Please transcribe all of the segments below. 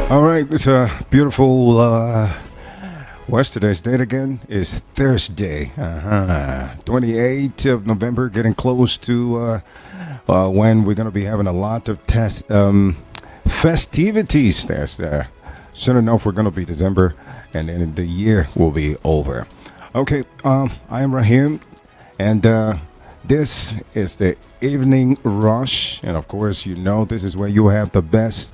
All right, it's a beautiful. What's today's date again? Is Thursday, 28th of November, getting close to when we're going to be having a lot of festivities. There. Soon enough, we're going to be December, and then the year will be over. Okay, I am Rahim, and this is the Evening Rush, and of course, you know this is where you have the best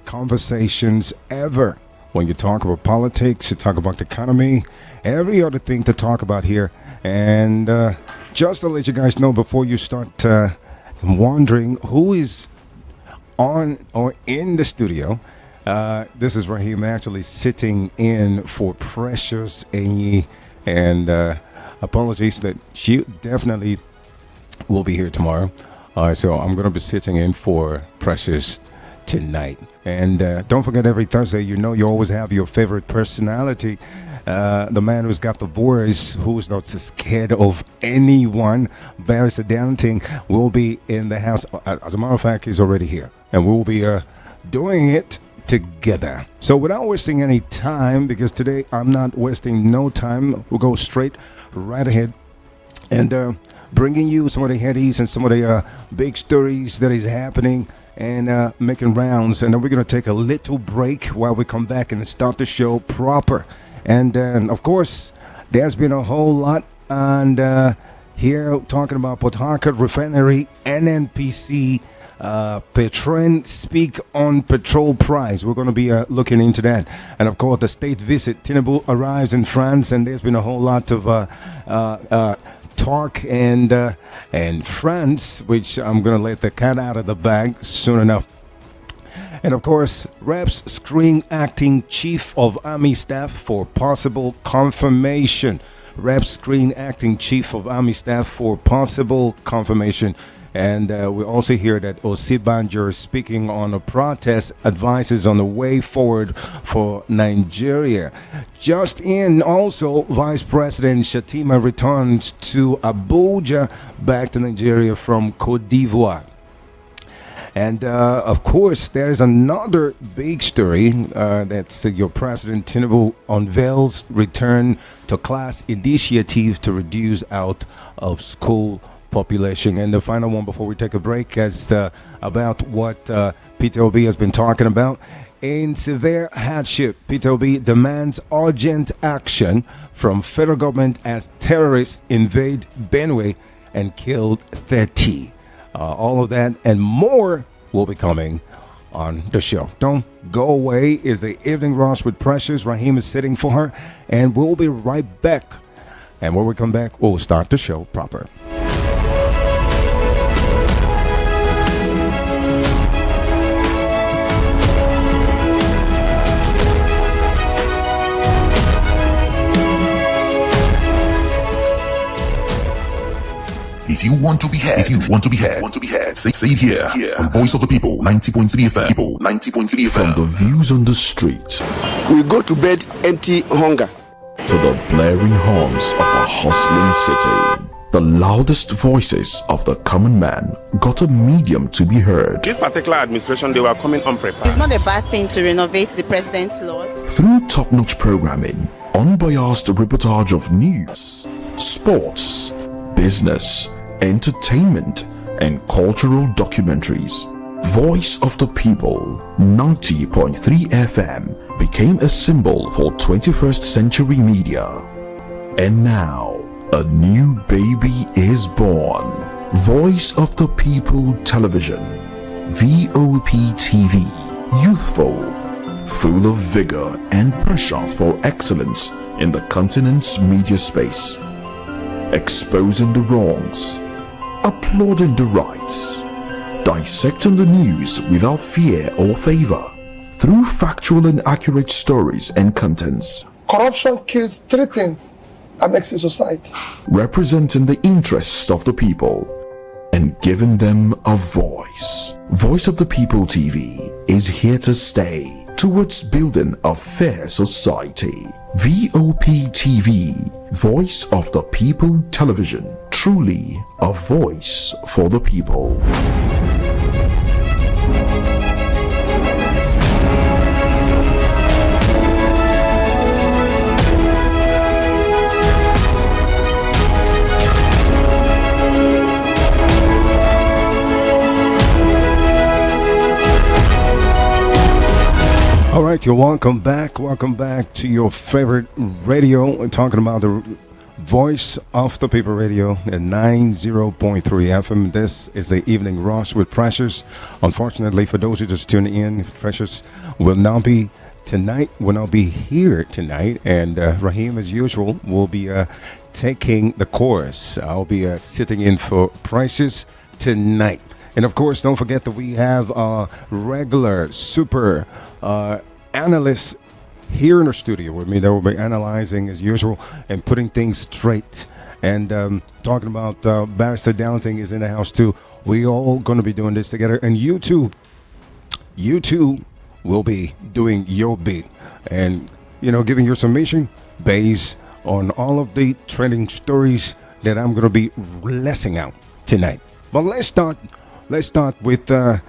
conversations ever. When you talk about politics, you talk about the economy, every other thing to talk about here. And just to let you guys know before you start wondering who is on or in the studio, this is Rahim actually sitting in for Precious Enyi. And apologies that she definitely will be here tomorrow. So I'm going to be sitting in for Precious tonight. And don't forget, every Thursday, you know you always have your favorite personality, the man who's got the voice, who's not scared of anyone. Barrister Danting will be in the house. As a matter of fact, he's already here, and we'll be doing it together. So without wasting any time, because today I'm not wasting no time, we'll go straight right ahead and bringing you some of the headies and some of the big stories that is happening and making rounds. And then we're going to take a little break while we come back and start the show proper. And of course, there's been a whole lot. And here talking about Port Harcourt Refinery, NNPC, Petren speak on petrol price. We're going to be looking into that. And of course, the state visit. Tinu arrives in France, and there's been a whole lot of talk and France, which I'm gonna let the cat out of the bag soon enough. And of course, Reps screen acting chief of army staff for possible confirmation. Reps screen acting chief of army staff for possible confirmation. And we also hear that Osibanjo, speaking on a protest, advises on the way forward for Nigeria. Just in, also, Vice President Shatima returns to Abuja, back to Nigeria from Cote d'Ivoire. And of course, there's another big story that's your President Tinu unveils return to class initiative to reduce out of school population. And the final one before we take a break is about what Peter Obi has been talking about. In severe hardship, Peter Obi demands urgent action from federal government as terrorists invade Benue and killed 30. All of that and more will be coming on the show. Don't go away. Is the Evening Rush with Precious. Rahim is sitting for her, and we'll be right back. And when we come back, we'll start the show proper. If you want to be heard, say it here on Voice of the People, 90.3 FM. 90.3 FM. From the views on the streets, we go to bed empty hunger, to the blaring horns of a hustling city. The loudest voices of the common man got a medium to be heard. This particular administration, they were coming unprepared. It's not a bad thing to renovate the president's lodge. Through top-notch programming, unbiased reportage of news, sports, business, entertainment, and cultural documentaries, Voice of the People, 90.3 FM became a symbol for 21st century media. And now, a new baby is born. Voice of the People Television, VOP TV, youthful, full of vigor and pressure for excellence in the continent's media space, exposing the wrongs, applauding the rights, dissecting the news without fear or favor, through factual and accurate stories and contents. Corruption kills three things and makes a society. Representing the interests of the people and giving them a voice. Voice of the People TV is here to stay towards building a fair society. VOP TV, Voice of the People Television, truly a voice for the people. All right, you're welcome back. Welcome back to your favorite radio. We're talking about the voice of the people radio at 90.3 FM. This is the evening rush with Precious. Unfortunately, for those who just tuning in, Precious will not be tonight. Will not be here tonight, and Raheem, as usual, will be taking the course. I'll be sitting in for Precious tonight. And of course, don't forget that we have regular super analysts here in the studio with me. They will be analyzing as usual and putting things straight. And talking about Barrister Downting is in the house too. We all going to be doing this together. And you too will be doing your bit and, giving your submission based on all of the trending stories that I'm going to be lessening out tonight. But let's start with the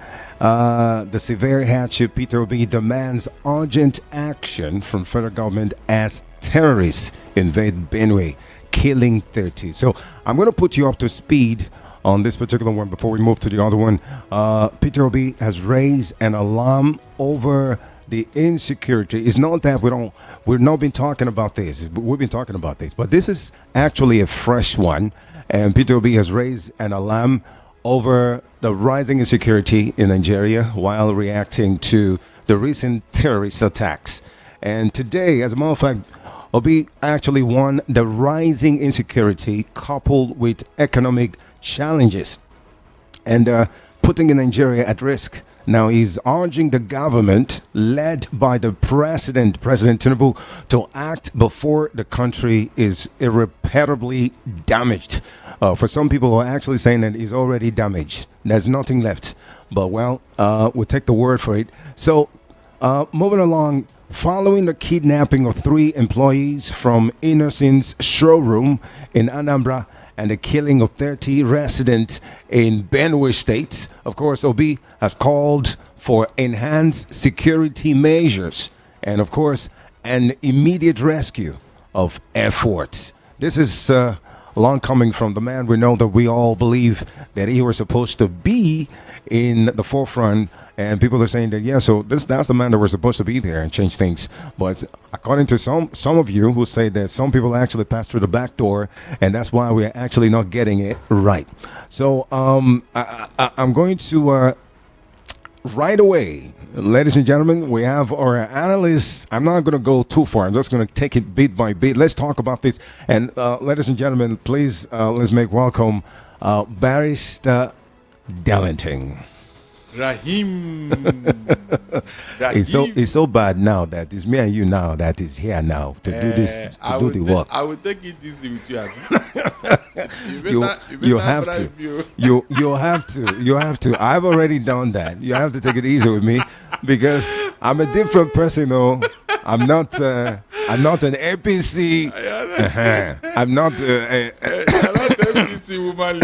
severe hardship. Peter Obi demands urgent action from federal government as terrorists invade Benue, killing 30. So I'm going to put you up to speed on this particular one before we move to the other one. Peter Obi has raised an alarm over the insecurity. It's not that we've not been talking about this. We've been talking about this, but this is actually a fresh one. And Peter Obi has raised an alarm over the rising insecurity in Nigeria while reacting to the recent terrorist attacks. And today, as a matter of fact, Obi actually warned the rising insecurity coupled with economic challenges and putting Nigeria at risk. Now, he's urging the government, led by the President Tinu, to act before the country is irreparably damaged. For some people who are actually saying that he's already damaged. There's nothing left. But, we'll take the word for it. So, moving along, following the kidnapping of 3 employees from Innocent's showroom in Anambra and the killing of 30 residents in Benue State, of course, Obi has called for enhanced security measures and, of course, an immediate rescue of efforts. This is long coming from the man we know that we all believe that he was supposed to be in the forefront, and people are saying that so that's the man that was supposed to be there and change things. But according to some of you who say that some people actually passed through the back door, and that's why we're actually not getting it right. So I'm going to right away, ladies and gentlemen, we have our analysts. I'm not going to go too far. I'm just going to take it bit by bit. Let's talk about this. And ladies and gentlemen, please let's make welcome Barrister Downting. Rahim. It's so bad now that it's me and you now that is here now to do this, to do the work. I will take it easy with you. You have to. You have to. I've already done that. You have to take it easy with me because I'm a different person, though. I'm not an APC. I'm not an APC woman.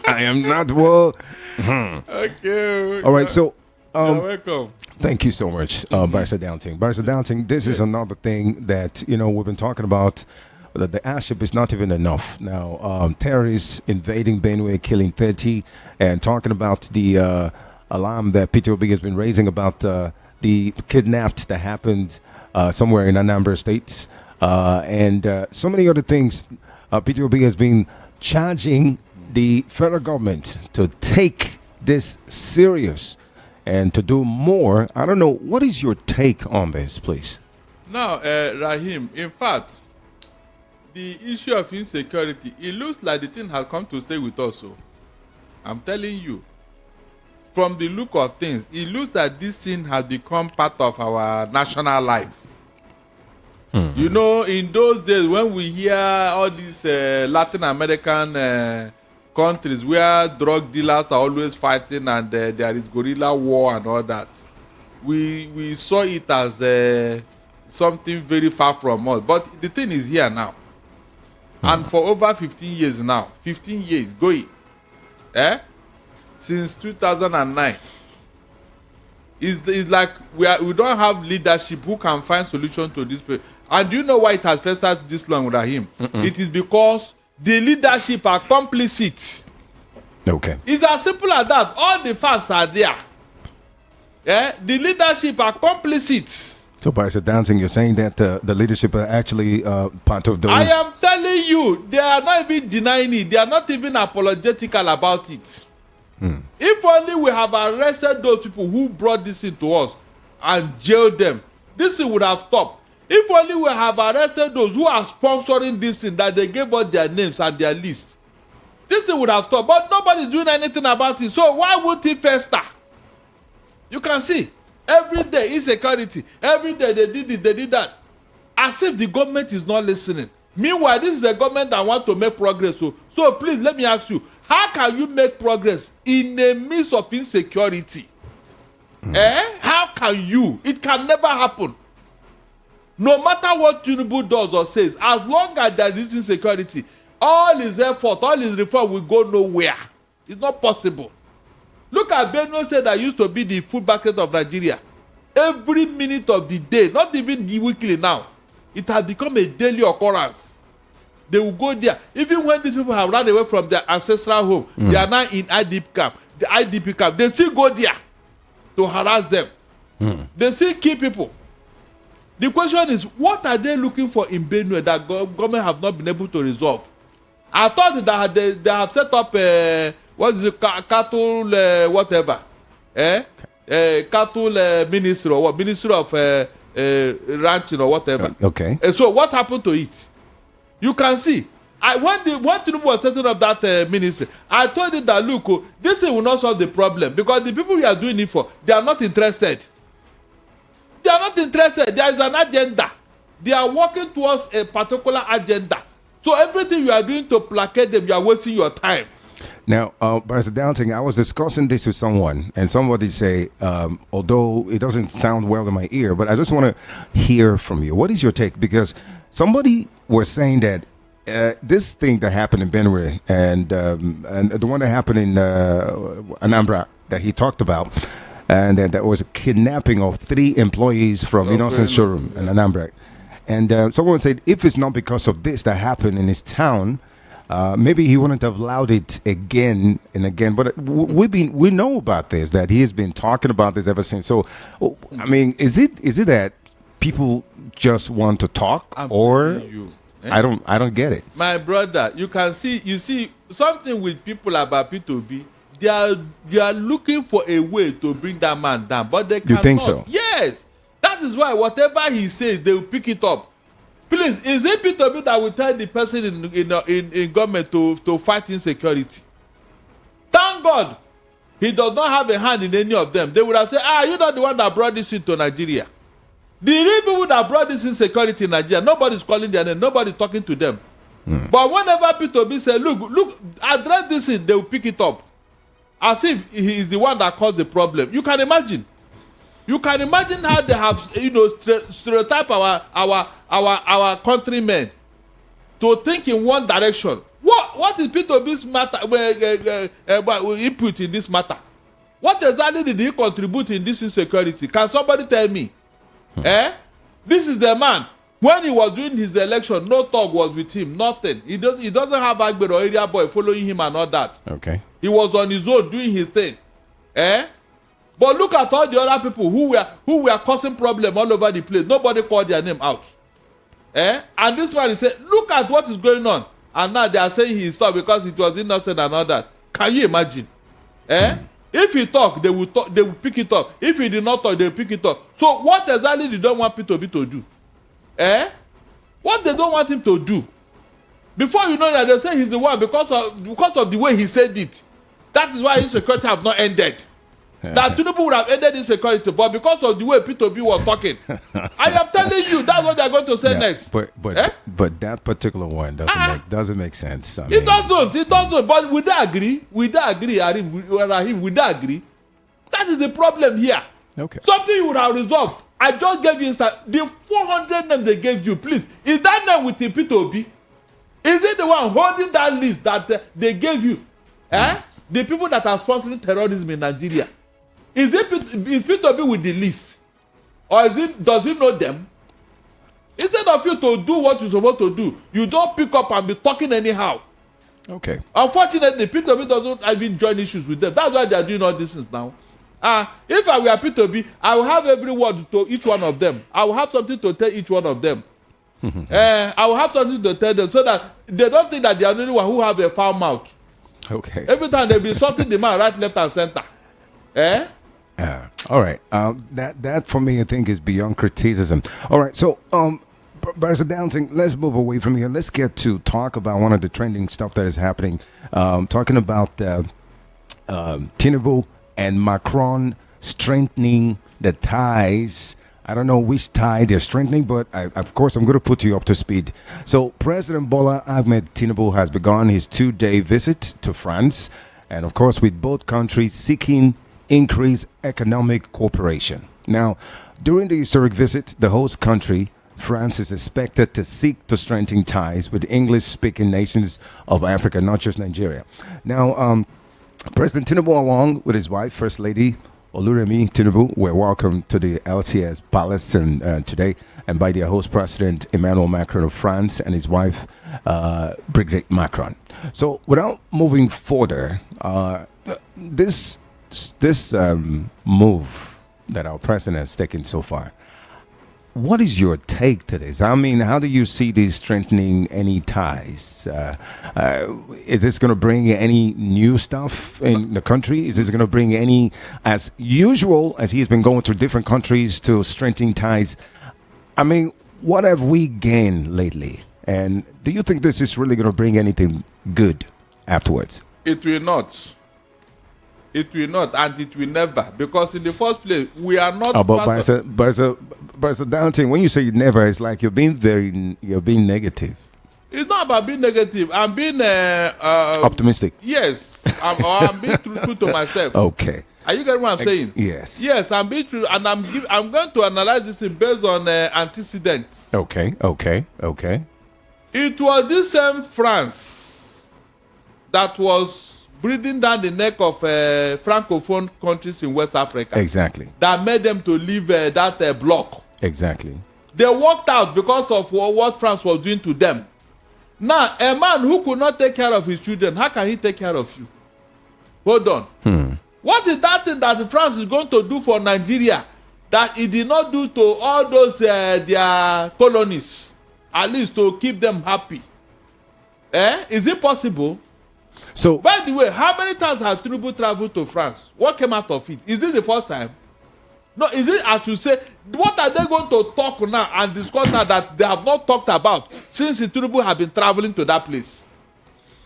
I am not. Well. Okay. All right. So, you're welcome. Thank you so much, Barrister Downting. Barrister Downting, this is another thing that we've been talking about. That the hardship is not even enough. Now, terrorists invading Benue, killing 30, and talking about the alarm that Peter Obi has been raising about the kidnapped that happened somewhere in Anambra State, and so many other things. Peter Obi has been charging the federal government to take this serious and to do more. I don't know. What is your take on this, please? Now, Rahim, in fact, the issue of insecurity, it looks like the thing has come to stay with us. So, I'm telling you, from the look of things, it looks like this thing has become part of our national life. Mm-hmm. In those days when we hear all these Latin American countries where drug dealers are always fighting and there is guerrilla war and all that, we saw it as something very far from us. But the thing is here now. And for over 15 years now, 15 years going, since 2009, it's like we don't have leadership who can find solution to this. And do you know why it has festered this long with him? It is because the leadership are complicit. Okay. It's as simple as that. All the facts are there. The leadership are complicit. So, by dancing, you're saying that the leadership are actually part of those. I am telling you, they are not even denying it. They are not even apologetical about it. If only we have arrested those people who brought this into us and jailed them, this thing would have stopped. If only we have arrested those who are sponsoring this thing, that they gave us their names and their list, this thing would have stopped. But nobody's doing anything about it. So why won't it fester? You can see. Every day, insecurity. Every day, they did it, they did that. As if the government is not listening. Meanwhile, this is the government that wants to make progress. So please, let me ask you, how can you make progress in the midst of insecurity? How can you? It can never happen. No matter what Tinu does or says, as long as there is insecurity, all his effort, all his reform will go nowhere. It's not possible. Look at Benue State that used to be the food basket of Nigeria. Every minute of the day, not even the weekly now, it has become a daily occurrence. They will go there. Even when these people have run away from their ancestral home, they are now in IDP camp. The IDP camp, they still go there to harass them. They still kill people. The question is, what are they looking for in Benue that government have not been able to resolve? I thought that they have set up what is it, cattle whatever, cattle ministry or what, ministry of ranching or whatever. Okay. So what happened to it? You can see. When Tinu was setting up that ministry, I told him that look, this thing will not solve the problem because the people we are doing it for, they are not interested. They are not interested. There is an agenda. They are working towards a particular agenda. So everything you are doing to placate them, you are wasting your time. Now, Mr. Downton, I was discussing this with someone, and somebody say, although it doesn't sound well in my ear, but I just want to hear from you. What is your take? Because somebody was saying that this thing that happened in Benue and the one that happened in Anambra that he talked about, and then there was a kidnapping of 3 employees from Innocent Showroom in Anambra. And someone said, if it's not because of this that happened in his town, maybe he wouldn't have allowed it again and again. But we know about this, that he has been talking about this ever since. So, I mean, is it that people just want to talk, or I don't get it. My brother, you see something with people about P2B. They are looking for a way to bring that man down, but they cannot. You think so? Yes. That is why whatever he says, they will pick it up. Please, is it P2B that will tell the person in government to fight insecurity? Thank God he does not have a hand in any of them. They would have said, you're not the one that brought this into Nigeria. The real people that brought this insecurity in Nigeria, nobody's calling their name, nobody's talking to them. But whenever P2B say, look, address this thing, they will pick it up. As if he is the one that caused the problem. You can imagine. You can imagine how they have, stereotype our countrymen to think in one direction. What is P2B's input in this matter? What exactly did he contribute in this insecurity? Can somebody tell me? This is the man. When he was doing his election, no talk was with him, nothing. He doesn't have Agbe or area boy following him and all that. Okay. He was on his own doing his thing. But look at all the other people who were causing problem all over the place. Nobody called their name out. And this man, he said, look at what is going on. And now they are saying he stopped because it was innocent and all that. Can you imagine? If he talk, they will pick it up. If he did not talk, they will pick it up. So what exactly they don't want P2B to do? What they don't want him to do? Before you know that, they say he's the one because of the way he said it. That is why insecurity have not ended. That Tinubu would have ended insecurity, but because of the way P2B was talking, I am telling you, that's what they are going to say next. But that particular one doesn't make sense. It doesn't. But we don't agree. Rahim, we don't agree. That is the problem here. Okay. Something you would have resolved. I just gave you the 400 names they gave you. Please, is that name with the P2B? Is it the one holding that list that they gave you? The people that are sponsoring terrorism in Nigeria. Is P2B with the list? Or does he know them? Instead of you to do what you're supposed to do, you don't pick up and be talking anyhow. Okay. Unfortunately, P2B doesn't even join issues with them. That's why they are doing all these things now. If I were P2B, I will have every word to each one of them. I will have something to tell each one of them. I will have something to tell them so that they don't think that they are the only one who have a foul mouth. Okay. Every time they be insulting the man right, left, and center. All right. That for me, I think, is beyond criticism. All right. So, Barrister Downton, let's move away from here. Let's get to talk about one of the trending stuff that is happening. Talking about Tinu and Macron strengthening the ties. I don't know which tie they're strengthening, but of course, I'm going to put you up to speed. So, President Bola Ahmed Tinubu has begun his 2-day visit to France, and of course, with both countries seeking increased economic cooperation. Now, during the historic visit, the host country, France, is expected to seek to strengthen ties with English-speaking nations of Africa, not just Nigeria. Now, President Tinubu, along with his wife, First Lady Oluremi Tinubu, were welcomed to the LCS Palace today, and by their host President Emmanuel Macron of France and his wife Brigitte Macron. So, without moving further, this move that our president has taken so far, what is your take to this? I mean, how do you see this strengthening any ties? Is this going to bring any new stuff in the country? Is this going to bring any, as usual, as he's been going through different countries to strengthen ties? I mean, what have we gained lately? And do you think this is really going to bring anything good afterwards? It will not. It will not, and it will never, because in the first place, we are not. But Downton, when you say never, it's like you're being negative. It's not about being negative. I'm being optimistic. Yes, I'm being truthful to myself. Okay. Are you getting what I'm saying? Yes. Yes, I'm being true, and I'm going to analyze this based on antecedents. Okay. It was this same France that was breathing down the neck of francophone countries in West Africa. Exactly. That made them to leave that bloc. Exactly. They walked out because of what France was doing to them. Now, a man who could not take care of his children, how can he take care of you? Hold on. What is that thing that France is going to do for Nigeria that it did not do to all those their colonies, at least to keep them happy? Is it possible? So, by the way, how many times has Tinubu traveled to France? What came out of it? Is this the first time? No, is it as you say, what are they going to talk now and discuss now that they have not talked about since Tinubu have been traveling to that place?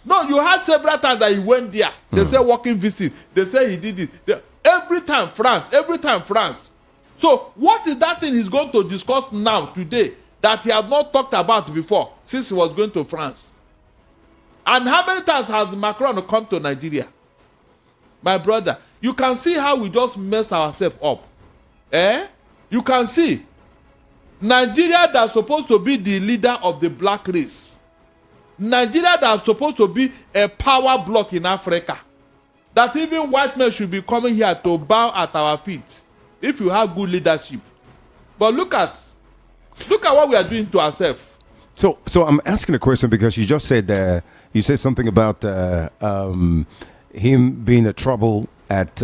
No, you had several times that he went there. They say walking visit. They say he did it. Every time France. So what is that thing he's going to discuss now, today, that he has not talked about before since he was going to France? And how many times has Macron come to Nigeria? My brother, you can see how we just mess ourselves up. You can see Nigeria that's supposed to be the leader of the black race. Nigeria that's supposed to be a power bloc in Africa. That even white men should be coming here to bow at our feet if you have good leadership. But look at what we are doing to ourselves. So I'm asking a question because you just said you said something about him being a trouble at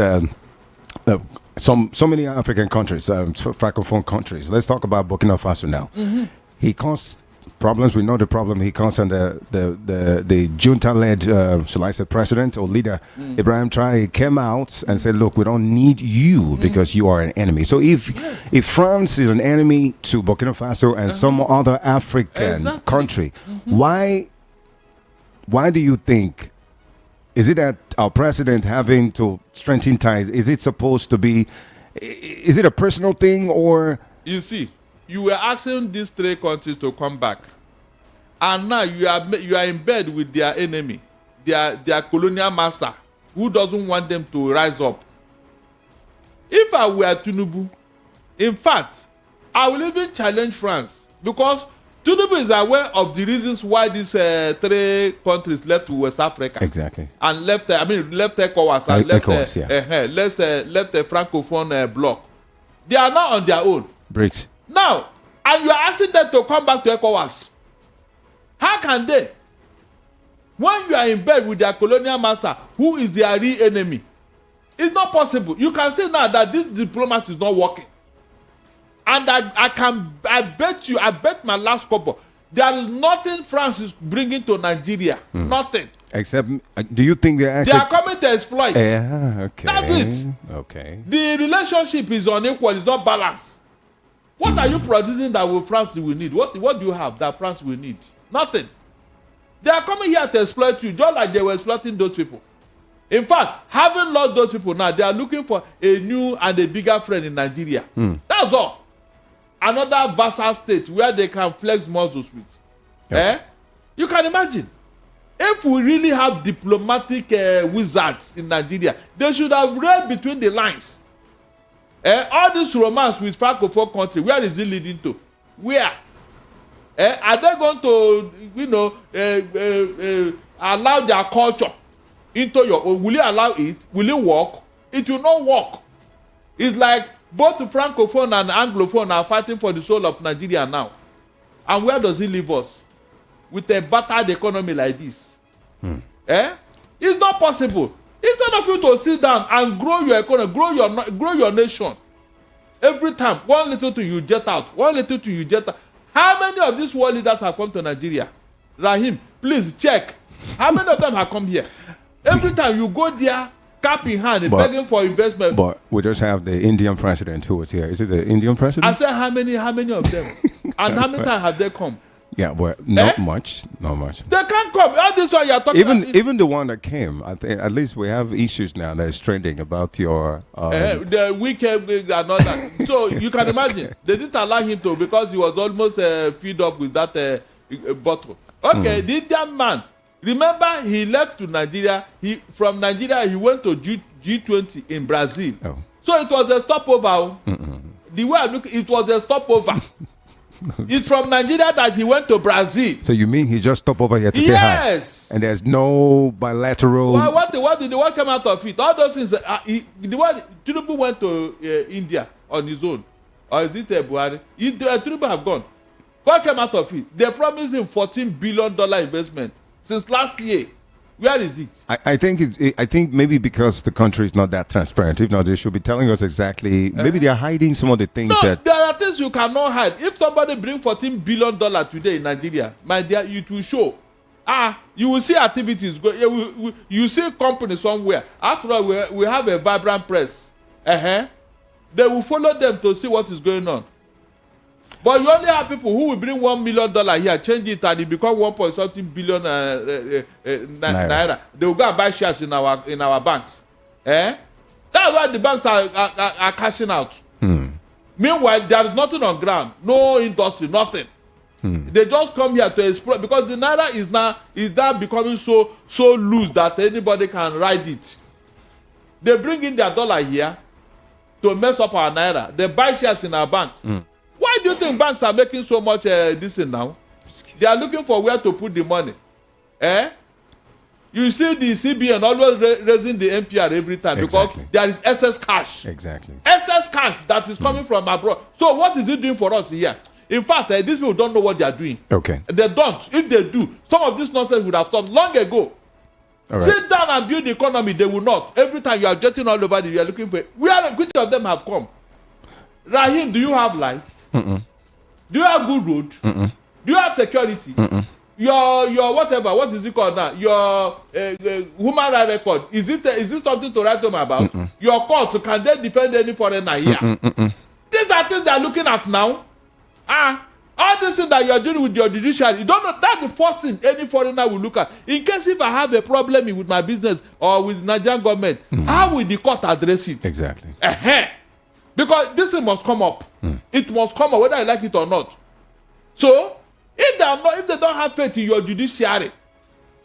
so many African countries, francophone countries. Let's talk about Burkina Faso now. He caused problems. We know the problem he caused, and the junta-led, shall I say, president or leader Ibrahim Traoré came out and said, "Look, we don't need you because you are an enemy." So if France is an enemy to Burkina Faso and some other African country, why do you think? Is it that our president having to strengthen ties? Is it supposed to be? Is it a personal thing, or? You see, you were asking these three countries to come back, and now you are in bed with their enemy, their colonial master, who doesn't want them to rise up. If I were Tinubu, in fact, I will even challenge France, because Tinubu is aware of the reasons why these three countries left West Africa. Exactly. And left ECOWAS and left the Francophone bloc. They are now on their own. BRICS. Now, and you are asking them to come back to ECOWAS. How can they? When you are in bed with their colonial master, who is their real enemy? It's not possible. You can see now that this diplomacy is not working. And I bet my last couple, there is nothing France is bringing to Nigeria. Nothing. Except, do you think they're They actually... are coming to exploit. Yeah, okay. That's it. Okay. The relationship is unequal. It's not balanced. What are you producing that France will need? What do you have that France will need? Nothing. They are coming here to exploit you, just like they were exploiting those people. In fact, having lost those people now, they are looking for a new and a bigger friend in Nigeria. That's all. Another vassal state where they can flex muscles with. Yep. You can imagine. If we really have diplomatic wizards in Nigeria, they should have read between the lines. All this romance with Francophone country, where is it leading to? Where? Are they going to, allow their culture into your own? Will you allow it? Will it work? It will not work. It's like both Francophone and Anglophone are fighting for the soul of Nigeria now. And where does it leave us? With a battered economy like this. It's not possible. Instead of you to sit down and grow your economy, grow your nation, every time, one little thing you jet out, one little thing you jet out. How many of these world leaders have come to Nigeria? Rahim, please check. How many of them have come here? Every time you go there, cap in hand, begging for investment. But we just have the Indian president who was here. Is it the Indian president? I said how many of them? And how many times have they come? Yeah, but not much. Not much. They can't come. All this one you're talking about. Even the one that came, I think at least we have issues now that is trending about your the weekend and all that. So you can imagine they didn't allow him to because he was almost filled up with that bottle. Okay, the Indian man. Remember, he left to Nigeria. From Nigeria he went to G20 in Brazil. Oh. So it was a stopover. The way I look, it was a stopover. It's from Nigeria that he went to Brazil. So you mean he just stopped over here to say hi? Yes. And there's no bilateral... What did the one come out of it? All those things... the one... Tinu went to India on his own. Or is it Buhari? Tinu have gone. What came out of it? They promised him $14 billion investment since last year. Where is it? I think maybe because the country is not that transparent. If not, they should be telling us exactly. Maybe they are hiding some of the things that. There are things you cannot hide. If somebody bring $14 billion today in Nigeria, my dear, it will show. You will see activities go. You see companies somewhere. After all, we have a vibrant press. They will follow them to see what is going on. But you only have people who will bring $1 million here, change it, and it become 1.something billion naira. They will go and buy shares in our banks. That's why the banks are cashing out. Meanwhile, there is nothing on ground, no industry, nothing. They just come here to exploit because the naira is now becoming so loose that anybody can ride it. They bring in their dollar here to mess up our naira. They buy shares in our banks. Why do you think banks are making so much this in now? They are looking for where to put the money. You see the CBN always raising the NPR every time because there is excess cash. Exactly. Excess cash that is coming from abroad. So what is it doing for us here? In fact, these people don't know what they are doing. Okay. They don't. If they do, some of this nonsense would have stopped long ago. All right. Sit down and build the economy. They will not. Every time you are jetting all over, you are looking for. Which of them have come? Rahim, do you have lights? Do you have good road? Do you have security? Your whatever, what is it called now? Your human rights record. Is it something to write home about? Your court, can they defend any foreigner here? These are things they are looking at now. All these things that you are doing with your judiciary, you don't know. That's the first thing any foreigner will look at. In case if I have a problem with my business or with the Nigerian government, how will the court address it? Exactly. Because this thing must come up. It must come up whether I like it or not. So if they don't have faith in your judiciary,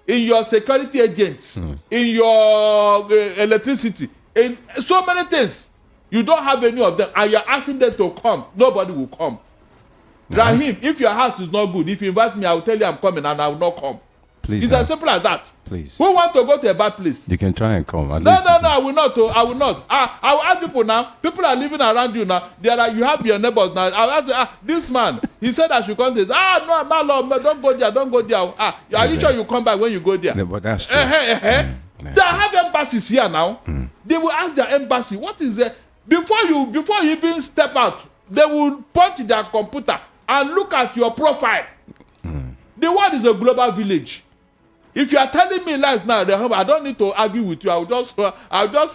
in your security agents, in your electricity, in so many things, you don't have any of them, and you're asking them to come, nobody will come. Rahim, if your house is not good, if you invite me, I will tell you I'm coming and I will not come. Please. It's as simple as that. Please. Who want to go to a bad place? You can try and come. No, I will not. I will not. I will ask people now. People are living around you now. You have your neighbors now. I will ask this man. He said I should come to this. No, don't go there. Don't go there. Are you sure you come back when you go there? No, but that's true. They have embassies here now. They will ask their embassy, what is the before you even step out, they will point their computer and look at your profile. The world is a global village. If you are telling me lies now, I don't need to argue with you. I'll just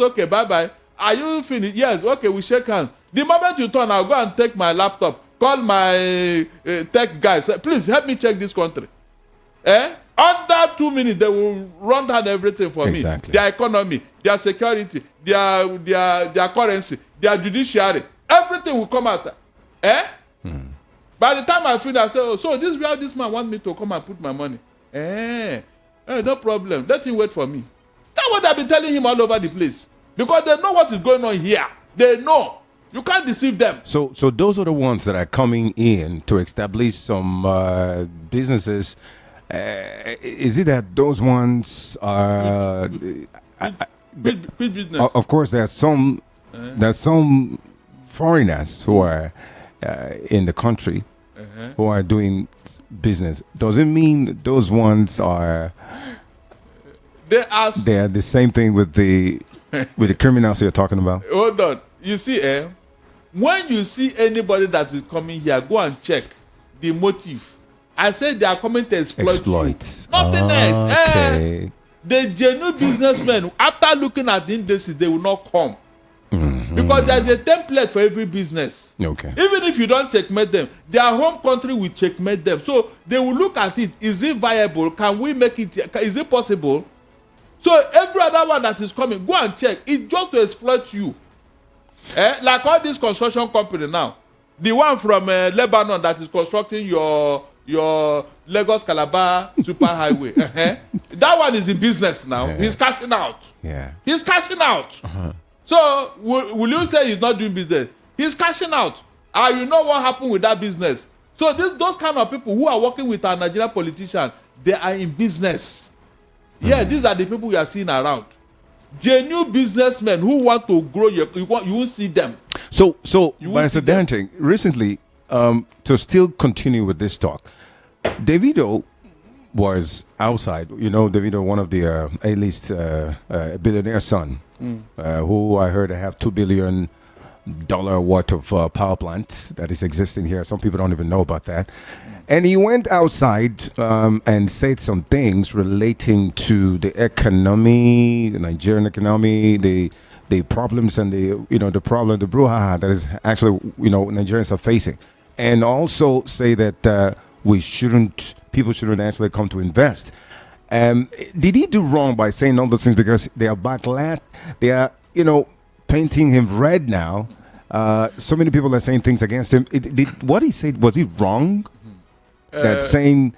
okay, bye. Are you finished? Yes, okay, we shake hands. The moment you turn, I'll go and take my laptop, call my tech guys. Say, please help me check this country. Under 2 minutes, they will run down everything for me. Their economy, their security, their currency, their judiciary, everything will come out. By the time I finish, I say, oh, so this is where this man want me to come and put my money. No problem. Let him wait for me. That's what I've been telling him all over the place. Because they know what is going on here. They know. You can't deceive them. So those are the ones that are coming in to establish some businesses. Is it that those ones are? Which business? Of course, there's some foreigners who are in the country who are doing business. Does it mean that those ones are? They are the same thing with the criminals you're talking about. Hold on. You see, when you see anybody that is coming here, go and check the motive. I said they are coming to exploit you. Nothing else. Okay. The genuine businessmen, after looking at the indices, they will not come. Because there's a template for every business. Okay. Even if you don't checkmate them, their home country will checkmate them. So they will look at it. Is it viable? Can we make it? Is it possible? So every other one that is coming, go and check. It's just to exploit you. Like all this construction company now. The one from Lebanon that is constructing your Lagos Calabar super highway. That one is in business now. He's cashing out. He's cashing out. So will you say he's not doing business? He's cashing out. You know what happened with that business. So those kind of people who are working with our Nigerian politicians, they are in business. These are the people we are seeing around. Genuine businessmen who want to grow, you won't see them. So Mr. Dante, recently, to still continue with this talk, Davido was outside. You know, Davido, one of the A-list billionaire son, who I heard have $2 billion worth of power plant that is existing here. Some people don't even know about that. And he went outside and said some things relating to the economy, the Nigerian economy, the problems and the brouhaha that is actually, Nigerians are facing. And also say that people shouldn't actually come to invest. Did he do wrong by saying all those things because they are backlash? They are, painting him red now. So many people are saying things against him. What he said, was he wrong? That saying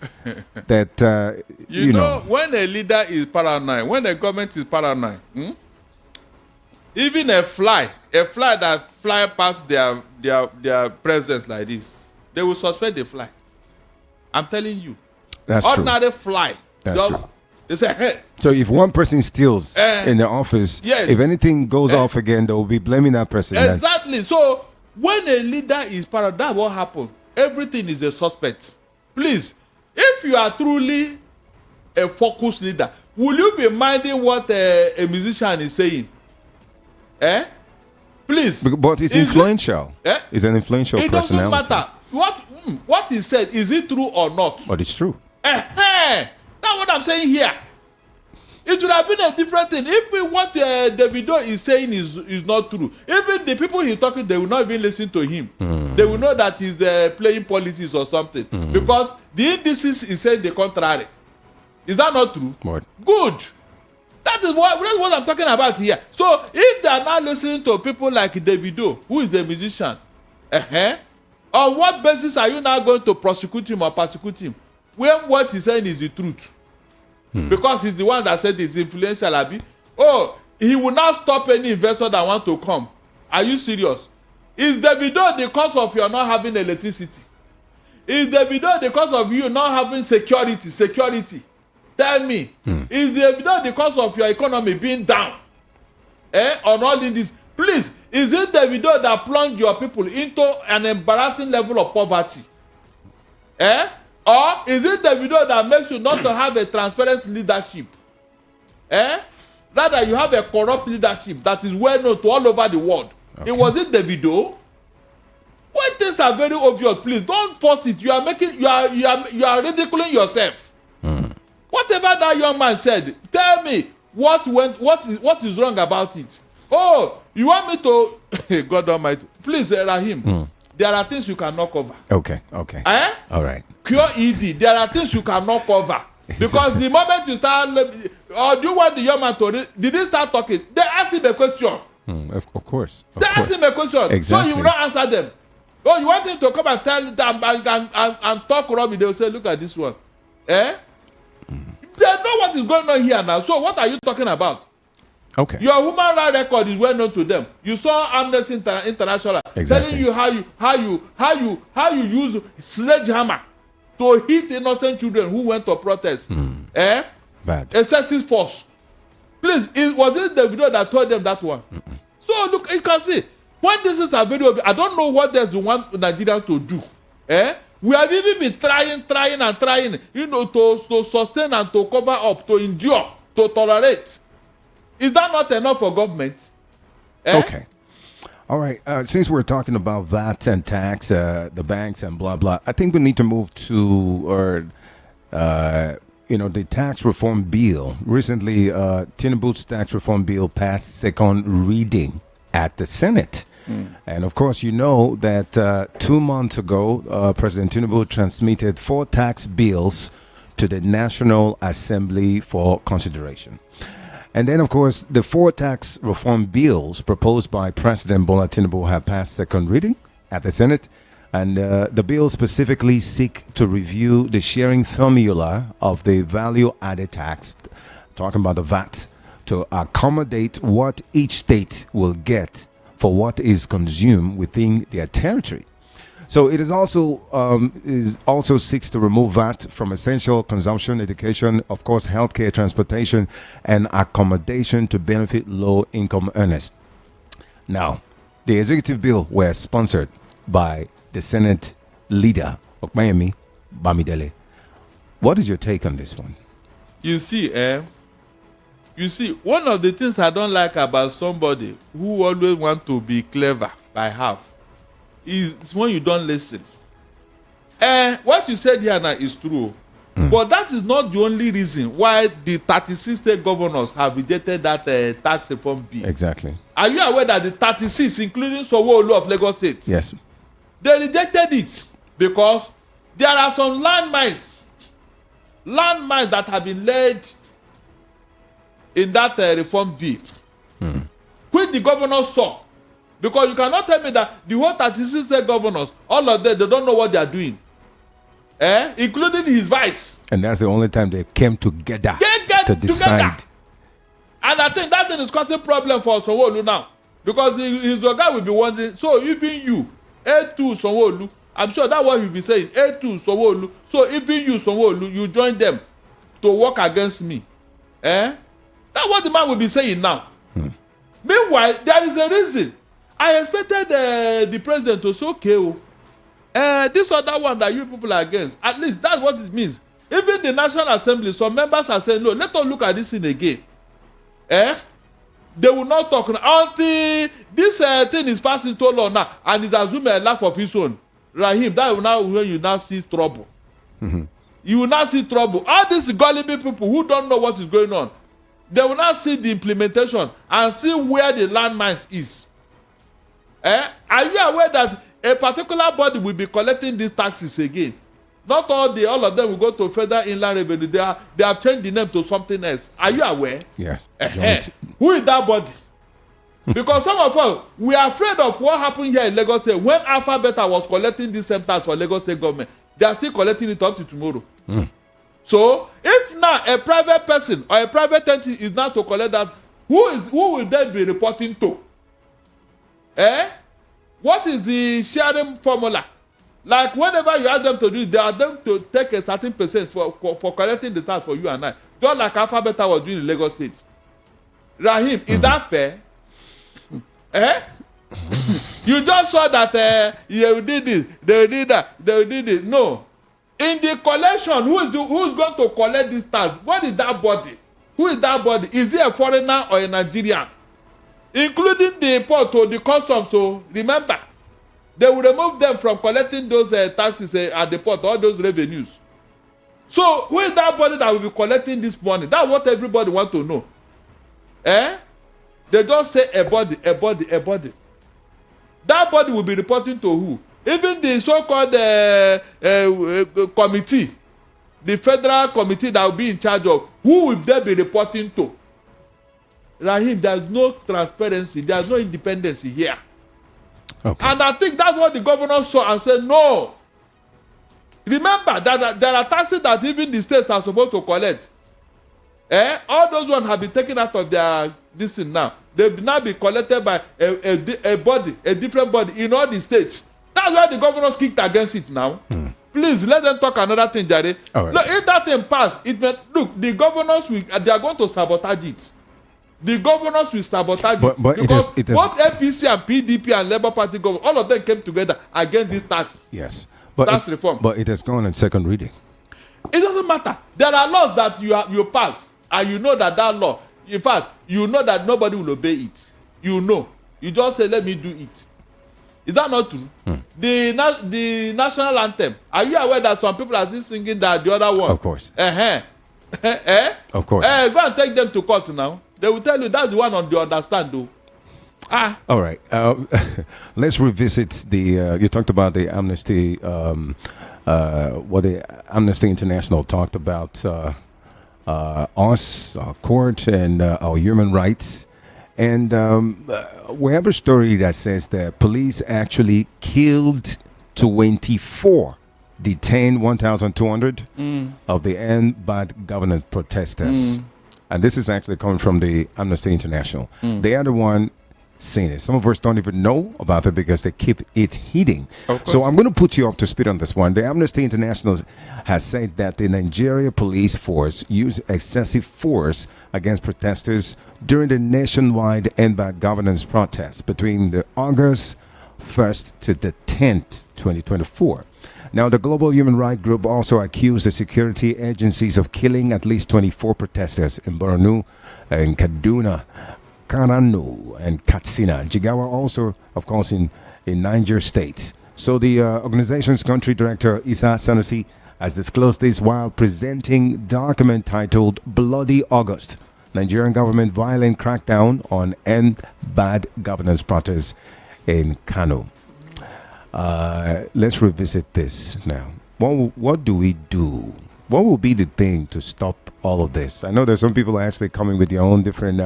that, you know, when a leader is paranoid, when the government is paranoid, even a fly that fly past their presidents like this, they will suspect the fly. I'm telling you. That's ordinary true. Fly. That's true. They say, hey. So if one person steals in the office, if anything goes off again, they will be blaming that person. Exactly. So when a leader is paranoid, that's what happens. Everything is a suspect. Please, if you are truly a focused leader, will you be minding what a musician is saying? Please. But it's influential. It's an influential personality. It doesn't matter. What he said, is it true or not? But it's true. That's what I'm saying here. It would have been a different thing if what Davido is saying is not true. Even the people he's talking, they will not even listen to him. They will know that he's playing politics or something. Because the indices is saying the contrary. Is that not true? What? Good. That's what I'm talking about here. So if they are not listening to people like Davido, who is the musician, on what basis are you now going to prosecute him or persecute him when what he's saying is the truth? Because he's the one that said it's influential, Abi. Oh, he will not stop any investor that want to come. Are you serious? Is Davido the cause of your not having electricity? Is Davido the cause of you not having security? Tell me. Is Davido the cause of your economy being down? On all in this? Please, is it Davido that plunged your people into an embarrassing level of poverty? Or is it Davido that makes you not to have a transparent leadership? Rather, you have a corrupt leadership that is well known to all over the world. Okay. It was it Davido. When things are very obvious, please don't force it. You are ridiculing yourself. Whatever that young man said, tell me what is wrong about it. Oh, you want me to God Almighty, please, Rahim. There are things you cannot cover. Okay. All right. Cure ED. There are things you cannot cover. Because the moment you start, or do you want the young man to did he start talking? They ask him a question. Of course. They ask him a question. Exactly. So you will not answer them. Oh, you want him to come and tell them and talk rubbish? They will say, look at this one. They know what is going on here now. So what are you talking about? Okay. Your human rights record is well known to them. You saw Amnesty International telling you how you use sledgehammer to hit innocent children who went to protest. Bad. Excessive force. Please, was it Davido that told them that one? So look, you can see when this is a video, I don't know what else you want Nigerians to do. We have even been trying, to sustain and to cover up, to endure, to tolerate. Is that not enough for government? Okay. All right. Since we're talking about VAT and tax, the banks and blah blah, I think we need to move to the tax reform bill. Recently, Tinubu's tax reform bill passed second reading at the Senate. And of course, you know that 2 months ago, President Tinubu transmitted 4 tax bills to the National Assembly for consideration. And then, of course, the 4 tax reform bills proposed by President Bola Tinubu have passed second reading at the Senate. And the bills specifically seek to review the sharing formula of the value-added tax, talking about the VAT, to accommodate what each state will get for what is consumed within their territory. So it is also seeks to remove VAT from essential consumption, education, of course, healthcare, transportation, and accommodation to benefit low-income earners. Now, the executive bill were sponsored by the Senate leader, Okmayemi Bamidele. What is your take on this one? You see, one of the things I don't like about somebody who always want to be clever by half is when you don't listen. What you said here now is true. But that is not the only reason why the 36 state governors have rejected that tax reform bill. Exactly. Are you aware that the 36, including Sanwo-Olu of Lagos State, Yes. they rejected it because there are some landmines that have been laid in that reform bill, which the governors saw. Because you cannot tell me that the whole 36 state governors, all of them, they don't know what they are doing. Including his vice. And that's the only time they came together to decide. Together. And I think that thing is causing problem for Sanwo-Olu now. Because his guy will be wondering, so even you, A2 Sanwo-Olu, I'm sure that's what he'll be saying, A2 Sanwo-Olu. So even you, Sanwo-Olu, you join them to work against me. That's what the man will be saying now. Meanwhile, there is a reason. I expected the president to say, okay, this other one that you people are against, at least that's what it means. Even the National Assembly, some members are saying, no, let us look at this thing again. They will not talk until this thing is passing too long now, and it's assuming a life of his own. Rahim, that will now when you now see trouble. You will now see trouble. All these gullible people who don't know what is going on, they will now see the implementation and see where the landmines is. Are you aware that a particular body will be collecting these taxes again? Not all of them will go to Federal Inland Revenue. They have changed the name to something else. Are you aware? Yes. Who is that body? Because some of us, we are afraid of what happened here in Lagos State. When Alpha Beta was collecting this same tax for Lagos State government, they are still collecting it up to tomorrow. So, if now a private person or a private entity is not to collect that, who will they be reporting to? What is the sharing formula? Like whenever you ask them to do it, they are them to take a certain percent for collecting the tax for you and I. Just like Alpha Beta was doing in Lagos State. Rahim, is that fair? You just saw that they did this, they did that, they did it. No. In the collection, who is going to collect this tax? What is that body? Who is that body? Is he a foreigner or a Nigerian? Including the port or the customs. So remember, they will remove them from collecting those taxes at the port, all those revenues. So who is that body that will be collecting this money? That's what everybody wants to know. They just say a body. That body will be reporting to who? Even the so-called committee, the federal committee that will be in charge of, who will they be reporting to? Rahim, there's no transparency, there's no independence here. Okay. And I think that's what the governor saw and said, no. Remember that there are taxes that even the states are supposed to collect. All those ones have been taken out of their this thing now. They'll now be collected by a body, a different body in all the states. That's why the governors kicked against it now. Please let them talk another thing, Jerry. Right. Look, if that thing pass, it meant, look, the governors they are going to sabotage it. The governors will sabotage it because it is, both APC and PDP and Labour Party government, all of them came together against this tax. Yes, but tax reform. But it has gone in second reading. It doesn't matter. There are laws that you pass, and you know that law. In fact, you know that nobody will obey it. You know. You just say, "Let me do it." Is that not true? The national anthem. Are you aware that some people are still singing that the other one? Of course. Of course. Go and take them to court now. They will tell you that's the one on the understand though. All right. Let's revisit the. You talked about the amnesty. What the Amnesty International talked about us, our court, and our human rights. And we have a story that says that police actually killed 24, detained 1,200 of the End Bad Governance protesters. And this is actually coming from the Amnesty International. They are the one saying it. Some of us don't even know about it because they keep it hidden. So I'm going to put you up to speed on this one. The Amnesty International has said that the Nigeria police force used excessive force against protesters during the nationwide End Bad Governance protests between the August 1st to the 10th, 2024. Now, the Global Human Rights Group also accused the security agencies of killing at least 24 protesters in Borno, in Kaduna, Karanu, and Katsina. Jigawa also, of course, in Niger State. So the organization's country director, Isa Sanusi, has disclosed this while presenting document titled Bloody August, Nigerian Government Violent Crackdown on End Bad Governance Protests in Kano. Let's revisit this now. What do we do? What will be the thing to stop all of this? I know there's some people actually coming with their own different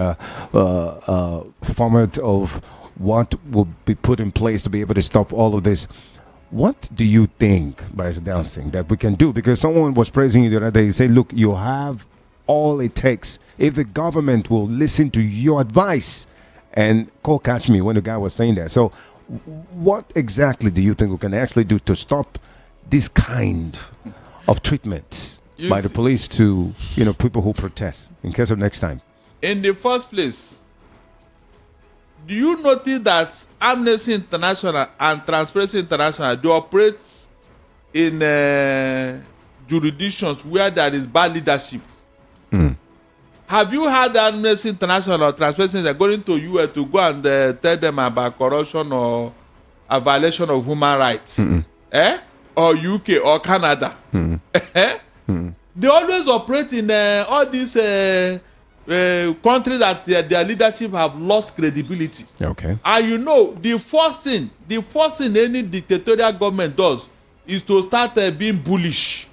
format of what will be put in place to be able to stop all of this. What do you think, Barrister Dancing, that we can do? Because someone was praising you the other day. He said, look, you have all it takes. If the government will listen to your advice, and catch me when the guy was saying that. So what exactly do you think we can actually do to stop this kind of treatment by the police to, people who protest in case of next time? In the first place, do you notice that Amnesty International and Transparency International, they operate in jurisdictions where there is bad leadership? Have you had Amnesty International or Transparency International going to US to go and tell them about corruption or a violation of human rights? Or UK or Canada? They always operate in all these countries that their leadership have lost credibility. Okay. And the first thing any dictatorial government does is to start being bullish.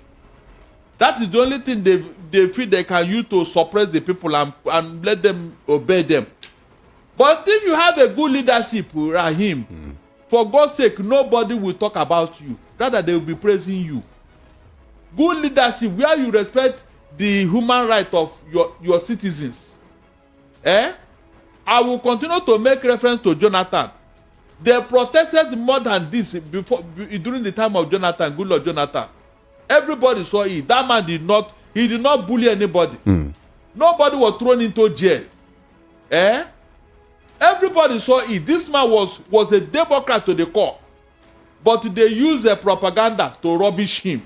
That is the only thing they feel they can use to suppress the people and let them obey them. But if you have a good leadership, Rahim, for God's sake, nobody will talk about you. Rather, they will be praising you. Good leadership where you respect the human right of your citizens. I will continue to make reference to Jonathan. They protested more than this during the time of Jonathan, Goodluck Jonathan. Everybody saw it. That man did not bully anybody. Nobody was thrown into jail. Everybody saw it. This man was a Democrat to the core. But they used a propaganda to rubbish him.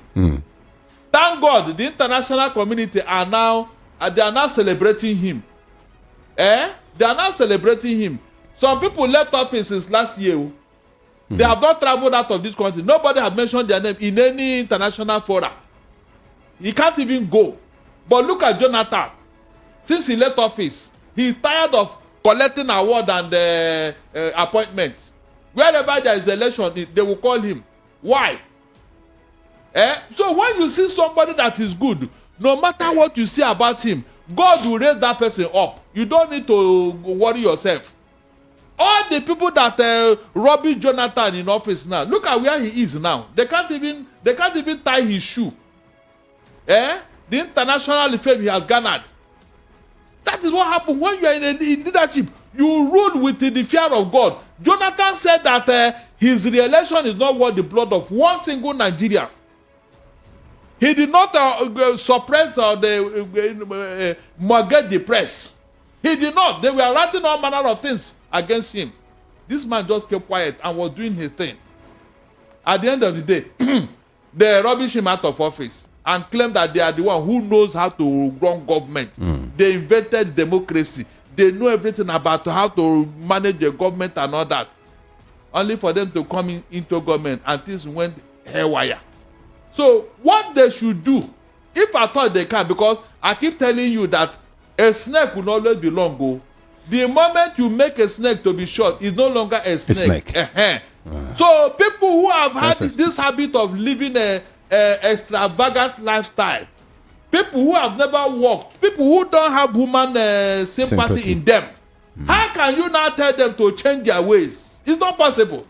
Thank God the international community are now and they are now celebrating him. They are now celebrating him. Some people left office since last year. They have not traveled out of this country. Nobody has mentioned their name in any international forum. He can't even go. But look at Jonathan. Since he left office, he's tired of collecting award and appointments. Wherever there is election, they will call him. Why? So when you see somebody that is good, no matter what you say about him, God will raise that person up. You don't need to worry yourself. All the people that rubbish Jonathan in office now, look at where he is now. They can't even tie his shoe. The international fame he has garnered. That is what happens when you are in leadership. You rule with the fear of God. Jonathan said that his re-election is not worth the blood of one single Nigerian. He did not suppress or mortgage the press. He did not. They were writing all manner of things against him. This man just kept quiet and was doing his thing. At the end of the day, they rubbish him out of office and claim that they are the one who knows how to run government. They invented democracy. They know everything about how to manage the government and all that. Only for them to come into government and things went haywire. So what they should do, if I thought they can, because I keep telling you that a snake will always be long. Go. The moment you make a snake to be short, it's no longer a snake. So people who have had this habit of living a extravagant lifestyle, people who have never worked, people who don't have human sympathy in them, how can you now tell them to change their ways? It's not possible,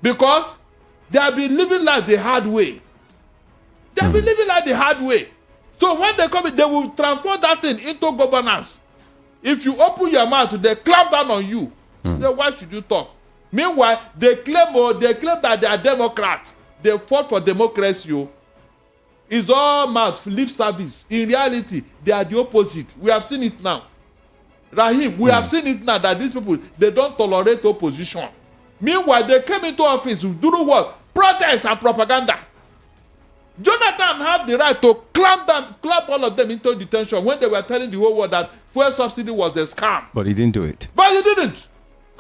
because they have been living life the hard way. They have been living life the hard way. So when they come in, they will transform that thing into governance. If you open your mouth, they clamp down on you. Say, why should you talk? Meanwhile, they claim that they are Democrats. They fought for democracy. It's all mouth, lip service. In reality, they are the opposite. We have seen it now. Rahim, we have seen it now that these people, they don't tolerate opposition. Meanwhile, they came into office to do what? Protest and propaganda. Jonathan had the right to clap all of them into detention when they were telling the whole world that fuel subsidy was a scam. But he didn't do it. But he didn't.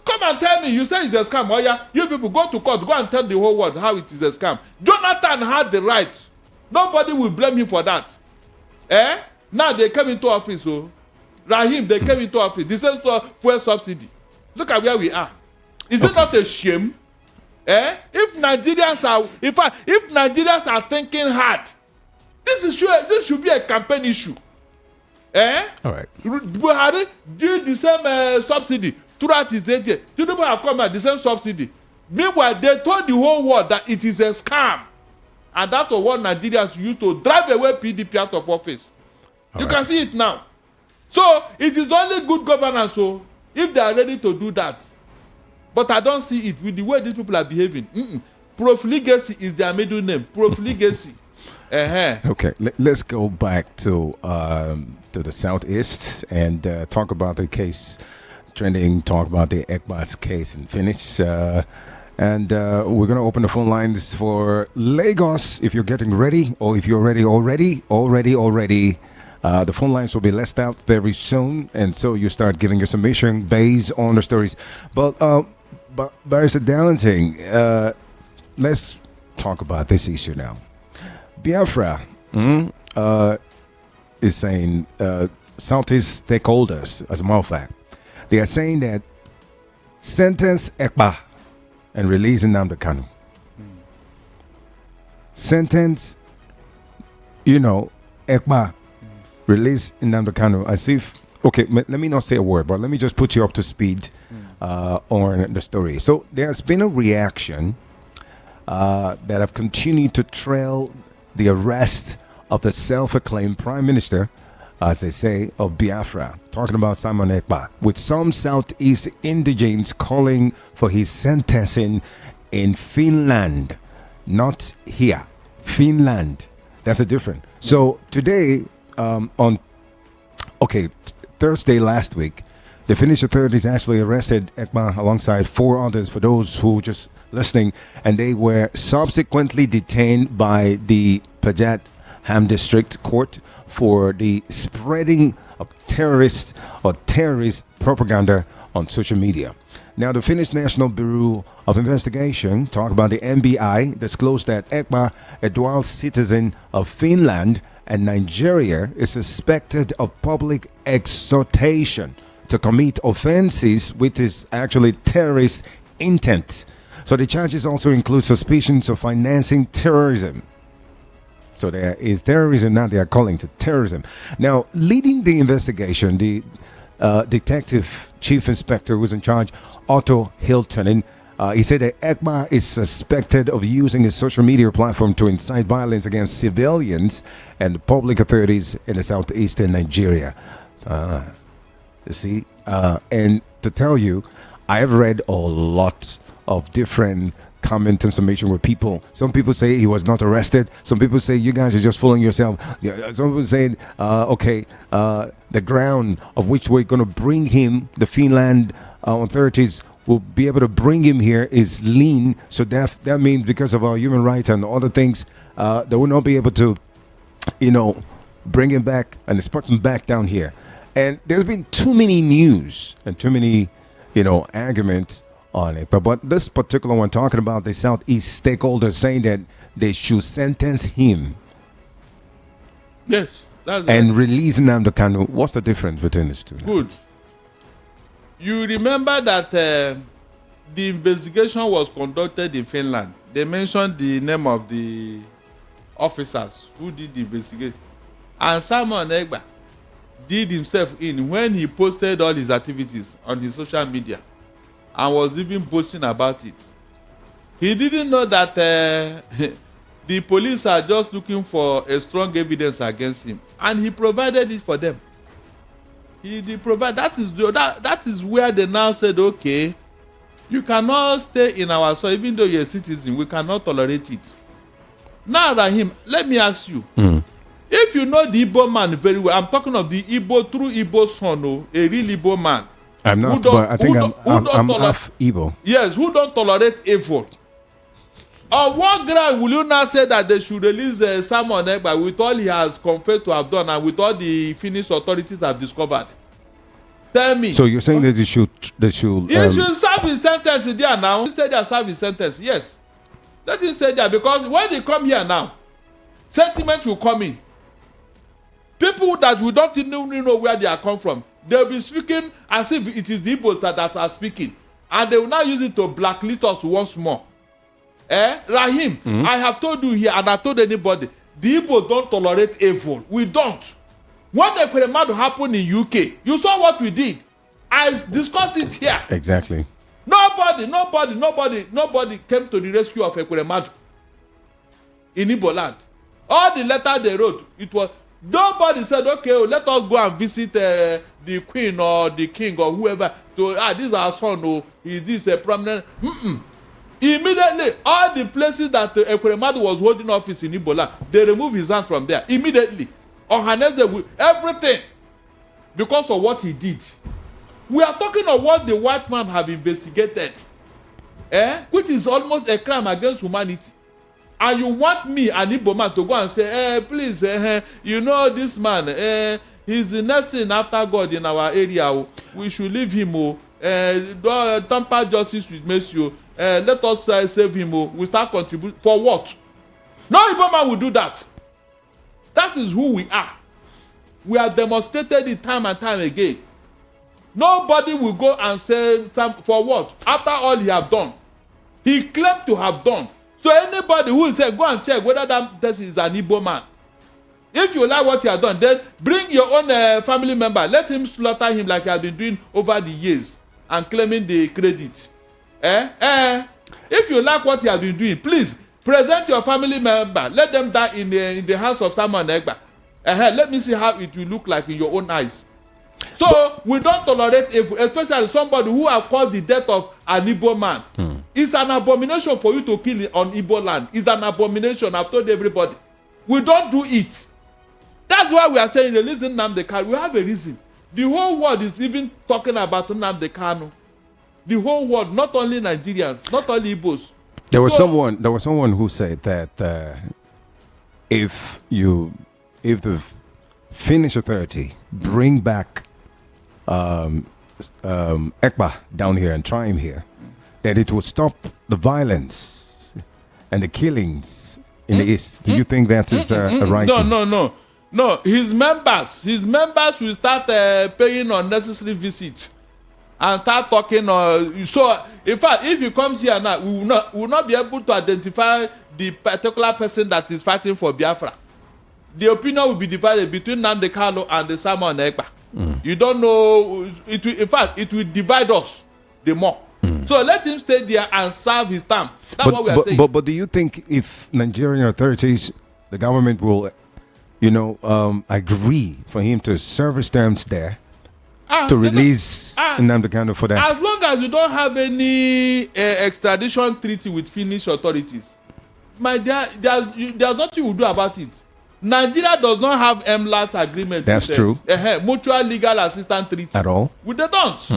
Come and tell me, you say it's a scam. Oh yeah, you people go to court, go and tell the whole world how it is a scam. Jonathan had the right. Nobody will blame him for that. Now they came into office, Rahim, they came into office. The same fuel subsidy. Look at where we are. Is it not a shame? If Nigerians are thinking hard, this should be a campaign issue. All right. Buhari did the same subsidy throughout his 8 years. Tinubu have come at the same subsidy. Meanwhile, they told the whole world that it is a scam. And that was what Nigerians used to drive away PDP out of office. You can see it now. So it is only good governance, if they are ready to do that. But I don't see it with the way these people are behaving. Profligacy is their middle name. Profligacy. Okay, let's go back to the southeast and talk about the case trending. Talk about the Ekpa's case and finish. And we're gonna open the phone lines for Lagos if you're getting ready, or if you're ready already. The phone lines will be let out very soon, and so you start giving your submission based on the stories. But Barrister Darlington, let's talk about this issue now. Biafra is saying, Southeast stakeholders, as a matter of fact, they are saying that sentence Ekpa and release Nnamdi Kanu. Sentence, Ekpa, release Nnamdi Kanu as if, okay, let me not say a word, but let me just put you up to speed on the story. So there's been a reaction that have continued to trail the arrest of the self-acclaimed prime minister, as they say, of Biafra, talking about Simon Ekpa, with some Southeast indigenes calling for his sentencing in Finland, not here. Finland. That's a difference. So today, Thursday last week, the Finnish authorities actually arrested Ekpa alongside 4 others, for those who just listening, and they were subsequently detained by the Pajat Ham District Court for the spreading of terrorist propaganda on social media. Now, the Finnish National Bureau of Investigation, talk about the NBI, disclosed that Ekpa, a dual citizen of Finland and Nigeria, is suspected of public exhortation to commit offenses which is actually terrorist intent. So the charges also include suspicions of financing terrorism. So there is terrorism now, they are calling it terrorism. Now, leading the investigation, the detective chief inspector who's in charge, Otto Hiltonen, he said that Ekpa is suspected of using his social media platform to incite violence against civilians and public authorities in the southeastern Nigeria. And to tell you, I have read a lot of different comment information where some people say he was not arrested, some people say you guys are just fooling yourself, some people say the ground of which we're going to bring him, the Finland authorities will be able to bring him here is lean, so that means because of our human rights and other things, they will not be able to bring him back and export him back down here. And there's been too many news and too many arguments on it. But this particular one, talking about the Southeast stakeholders saying that they should sentence him. Yes. And release Nnamdi Kanu. What's the difference between these two? Good. You remember that the investigation was conducted in Finland. They mentioned the name of the officers who did the investigation. And Simon Ekpa did himself in when he posted all his activities on his social media and was even boasting about it. He didn't know that the police are just looking for a strong evidence against him, and he provided it for them. He provide that is where they now said, okay, you cannot stay in our soil even though you're a citizen. We cannot tolerate it. Now, Rahim, let me ask you. If you know the Igbo man very well, I'm talking of the Igbo, true Igbo son, a real Igbo man. I'm not, but I think I'm half Igbo. Yes, who don't tolerate evil. On what ground will you now say that they should release Simon Ekpa with all he has confessed to have done and with all the Finnish authorities have discovered? Tell me. So you're saying that they should he should serve his sentence there now. Instead they serve his sentence, yes. Let him stay there, because when they come here now, sentiment will come in. People that we don't even know where they are come from, they'll be speaking as if it is the Igbos that are speaking, and they will now use it to blacklist us once more. Rahim, I have told you here, and I told anybody, the Igbos don't tolerate evil. We don't. When the Ekweremadu happened in UK, you saw what we did. I discussed it here. Exactly. Nobody came to the rescue of Ekweremadu in Igbo land. All the letter they wrote, it was nobody said, okay, let us go and visit the queen or the king or whoever. This is our son. Is this a prominent? Immediately, all the places that Ekweremadu was holding office in Igbo land, they removed his hands from there immediately. Everything, because of what he did. We are talking of what the white man have investigated, which is almost a crime against humanity. And you want me, an Igbo man, to go and say, please, you know this man, he's the next thing after God in our area. We should leave him. Tamper justice with Monsieur. Let us save him. We start contributing. For what? No Igbo man will do that. That is who we are. We have demonstrated it time and time again. Nobody will go and say, for what? After all he have done. He claimed to have done. So anybody who say, go and check whether that person is an Igbo man. If you like what he has done, then bring your own family member. Let him slaughter him like he has been doing over the years and claiming the credit. If you like what he has been doing, please present your family member. Let them die in the house of Simon Ekpa. Let me see how it will look like in your own eyes. So we don't tolerate evil, especially somebody who have caused the death of an Igbo man. It's an abomination for you to kill on Igbo land. It's an abomination. I've told everybody. We don't do it. That's why we are saying release Nnamdi Kanu. We have a reason. The whole world is even talking about Nnamdi Kanu. The whole world, not only Nigerians, not only Igbos. There was someone who said that if the Finnish authority bring back Ekpa down here and try him here, that it will stop the violence and the killings in the east. Do you think that is a right thing? No. His members will start paying unnecessary visits and start talking. So, in fact, if he comes here now, we will not be able to identify the particular person that is fighting for Biafra. The opinion will be divided between Nnamdi Kanu and the Simon Ekpa. You don't know. In fact, it will divide us the more. So let him stay there and serve his term. That's what we are saying. But do you think if Nigerian authorities, the government will, agree for him to serve his terms there, to release Nnamdi Kanu for that? As long as you don't have any extradition treaty with Finnish authorities, my dear, there's nothing you do about it. Nigeria does not have MLAT agreement. That's with, true. Mutual legal assistance treaty. At all? They don't.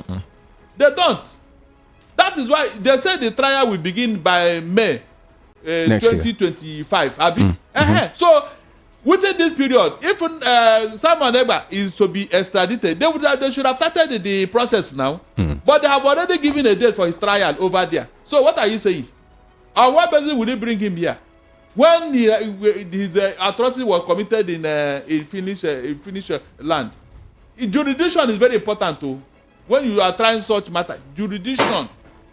They don't. That is why they say the trial will begin by May 2025. So within this period, if Simon Ekpa is to be extradited, they should have started the process now. But they have already given a date for his trial over there. So what are you saying? On what basis will they bring him here? When his atrocity was committed in Finnish land, jurisdiction is very important too. When you are trying such matter, jurisdiction.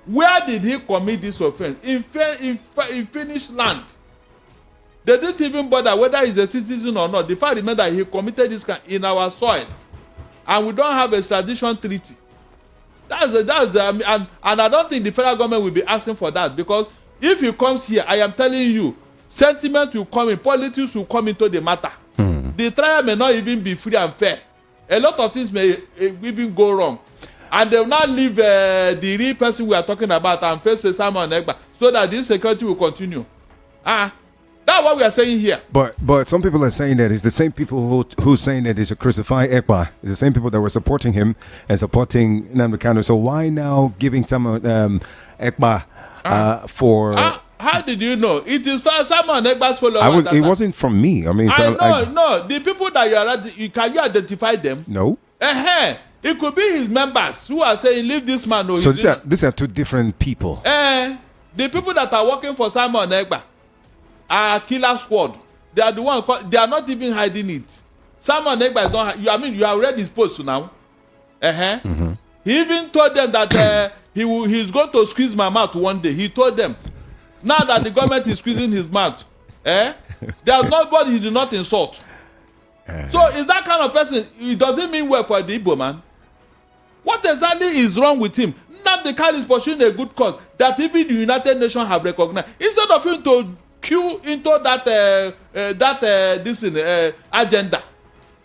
Where did he commit this offense? In Finnish land. They didn't even bother whether he's a citizen or not. The fact remains that he committed this crime in our soil, and we don't have a extradition treaty. And I don't think the federal government will be asking for that, because if he comes here, I am telling you, sentiment will come in, politics will come into the matter. The trial may not even be free and fair. A lot of things may even go wrong. And they will not leave the real person we are talking about and face Simon Ekpa, so that this security will continue. That's what we are saying here. But some people are saying that it's the same people who's saying that they should crucify Ekpa. It's the same people that were supporting him and supporting Nnamdi Kanu. So why now giving some Ekpa for? How did you know? It is Simon Ekpa's followers. It wasn't from me. I mean, no. The people that can you identify them? No. It could be his members who are saying, leave this man. So these are two different people. The people that are working for Simon Ekpa are killer squad. They are the one. They are not even hiding it. Simon Ekpa is not. You have read his post now. He even told them that he's going to squeeze my mouth one day. He told them. Now that the government is squeezing his mouth, there's nobody he did not insult. So is that kind of person? It doesn't mean well for the Igbo man. What exactly is wrong with him? Nnamdi Kanu is pursuing a good cause that even the United Nations have recognized. Instead of him to queue into that agenda,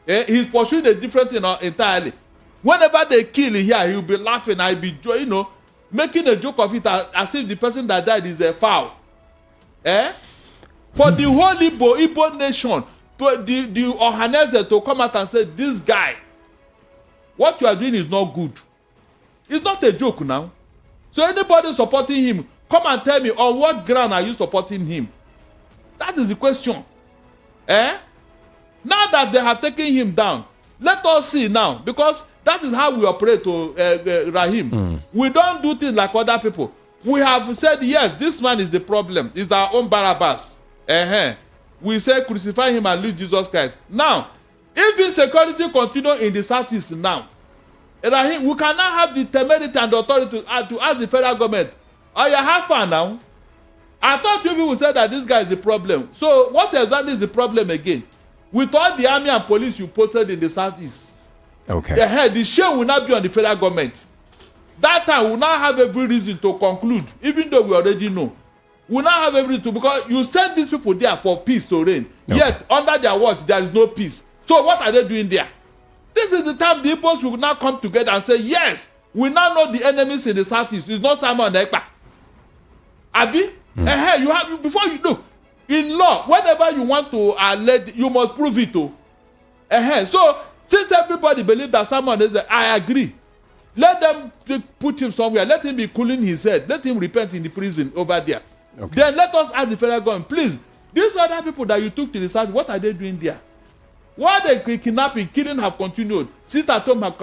he's pursuing a different thing entirely. Whenever they kill here, he'll be laughing. I'll be making a joke of it as if the person that died is a foul. For the whole Igbo nation, the Ohaneze to come out and say, this guy, what you are doing is not good. It's not a joke now. So anybody supporting him, come and tell me on what ground are you supporting him? That is the question. Now that they have taken him down, let us see now, because that is how we operate to Rahim. We don't do things like other people. We have said, yes, this man is the problem. It's our own Barabbas. We say crucify him and leave Jesus Christ. Now, if insecurity continue in the southeast now, Rahim, we cannot have the temerity and the authority to ask the federal government, you have fun now? I thought you people said that this guy is the problem. So what exactly is the problem again? With all the army and police you posted in the southeast, the shame will not be on the federal government. That time we will not have every reason to conclude, even though we already know. We will not have every reason to, because you send these people there for peace to reign. Yet under their watch there is no peace. So what are they doing there? This is the time the Igbos will now come together and say, yes, we now know the enemies in the southeast. It's not Simon Ekpa. Abi? You have, before you do, in law, whenever you want to allege, you must prove it too. So since everybody believes that Simon is there, I agree. Let them put him somewhere. Let him be cooling his head. Let him repent in the prison over there. Then let us ask the federal government, please, These other people that you took to the south, what are they doing there? Why the kidnapping, killing have continued? Sit at home have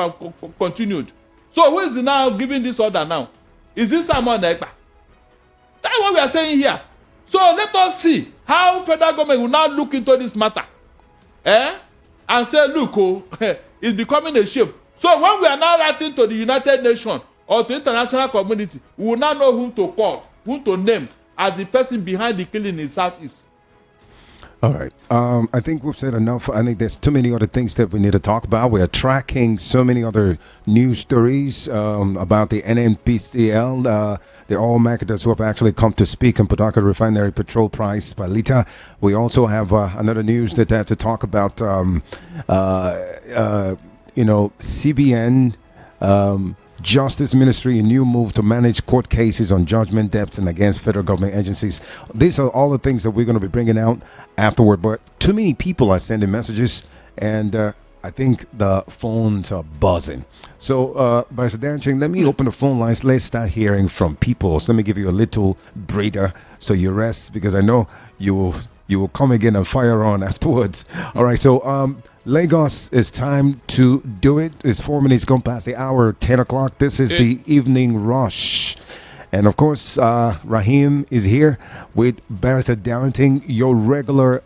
continued. So who is now giving this order now? Is this Simon Ekpa? That's what we are saying here. So let us see how federal government will now look into this matter. And say, look, it's becoming a shame. So when we are now writing to the United Nations or to international community, we will now know whom to call, whom to name as the person behind the killing in Southeast. All right. I think we've said enough. I think there's too many other things that we need to talk about. We are tracking so many other news stories about the NNPCL, the oil marketers who have actually come to speak on Port Refinery petrol price per liter. We also have another news that I have to talk about, CBN, Justice Ministry, a new move to manage court cases on judgment debts and against federal government agencies. These are all the things that we're going to be bringing out afterward. But too many people are sending messages, and I think the phones are buzzing. So, Barrister Dancing, let me open the phone lines. Let's start hearing from people. So let me give you a little breather so you rest, because I know you will come again and fire on afterwards. All right, so Lagos, it's time to do it. It's 4 minutes gone past the hour, 10 o'clock. This is the evening rush. And of course, Rahim is here with Barrister Darlington, your regular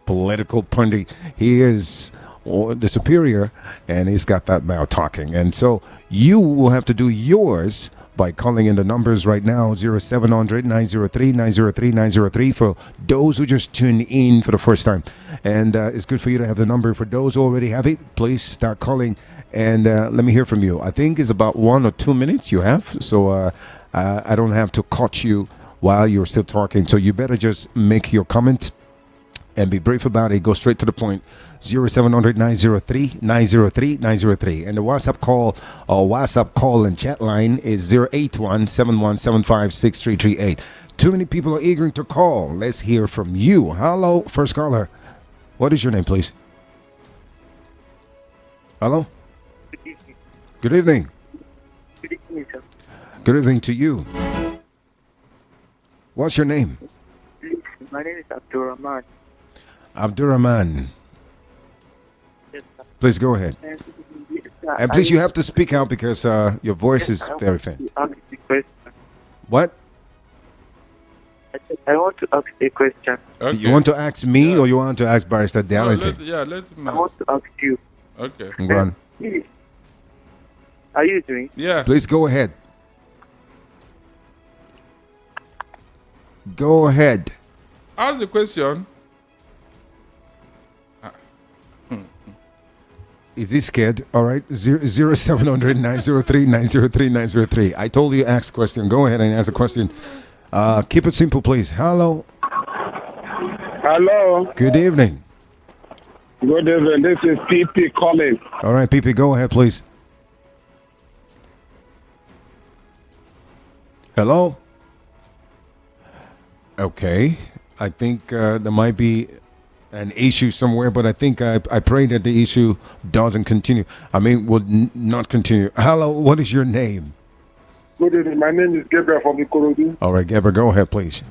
political pundit. He is the superior, and he's got that mouth talking. And so you will have to do yours by calling in the numbers right now, 0700 903 903 903 for those who just tuned in for the first time. And it's good for you to have the number. For those who already have it, please start calling and let me hear from you. I think it's about 1 or 2 minutes you have, so I don't have to cut you while you're still talking. So you better just make your comment and be brief about it. Go straight to the point. 0700 903 903 903. And the WhatsApp call and chat line is 081 7175 6338. Too many people are eager to call. Let's hear from you. Hello, first caller. What is your name, please? Hello? Good evening. Good evening, sir. Good evening to you. What's your name? My name is Abdurrahman. Abdurrahman. Yes, sir. Please go ahead. And please, you have to speak out because your voice is very faint. What? I want to ask a question. Okay. You want to ask me or you want to ask Barrister Darlington? Let him I want to ask you. Okay. Go on. Are you doing? Yeah. Please go ahead. Go ahead. Ask the question. Is he scared? All right. 0700 903 903 903. I told you ask question. Go ahead and ask a question. Keep it simple, please. Hello. Hello. Good evening. Good evening. This is PP calling. All right, PP, go ahead, please. Hello? Okay. I think there might be an issue somewhere, but I think I pray that the issue doesn't continue. I mean, would not continue. Hello, what is your name? Good evening. My name is Gabriel from Ikorodu. All right, Gabriel, go ahead, please.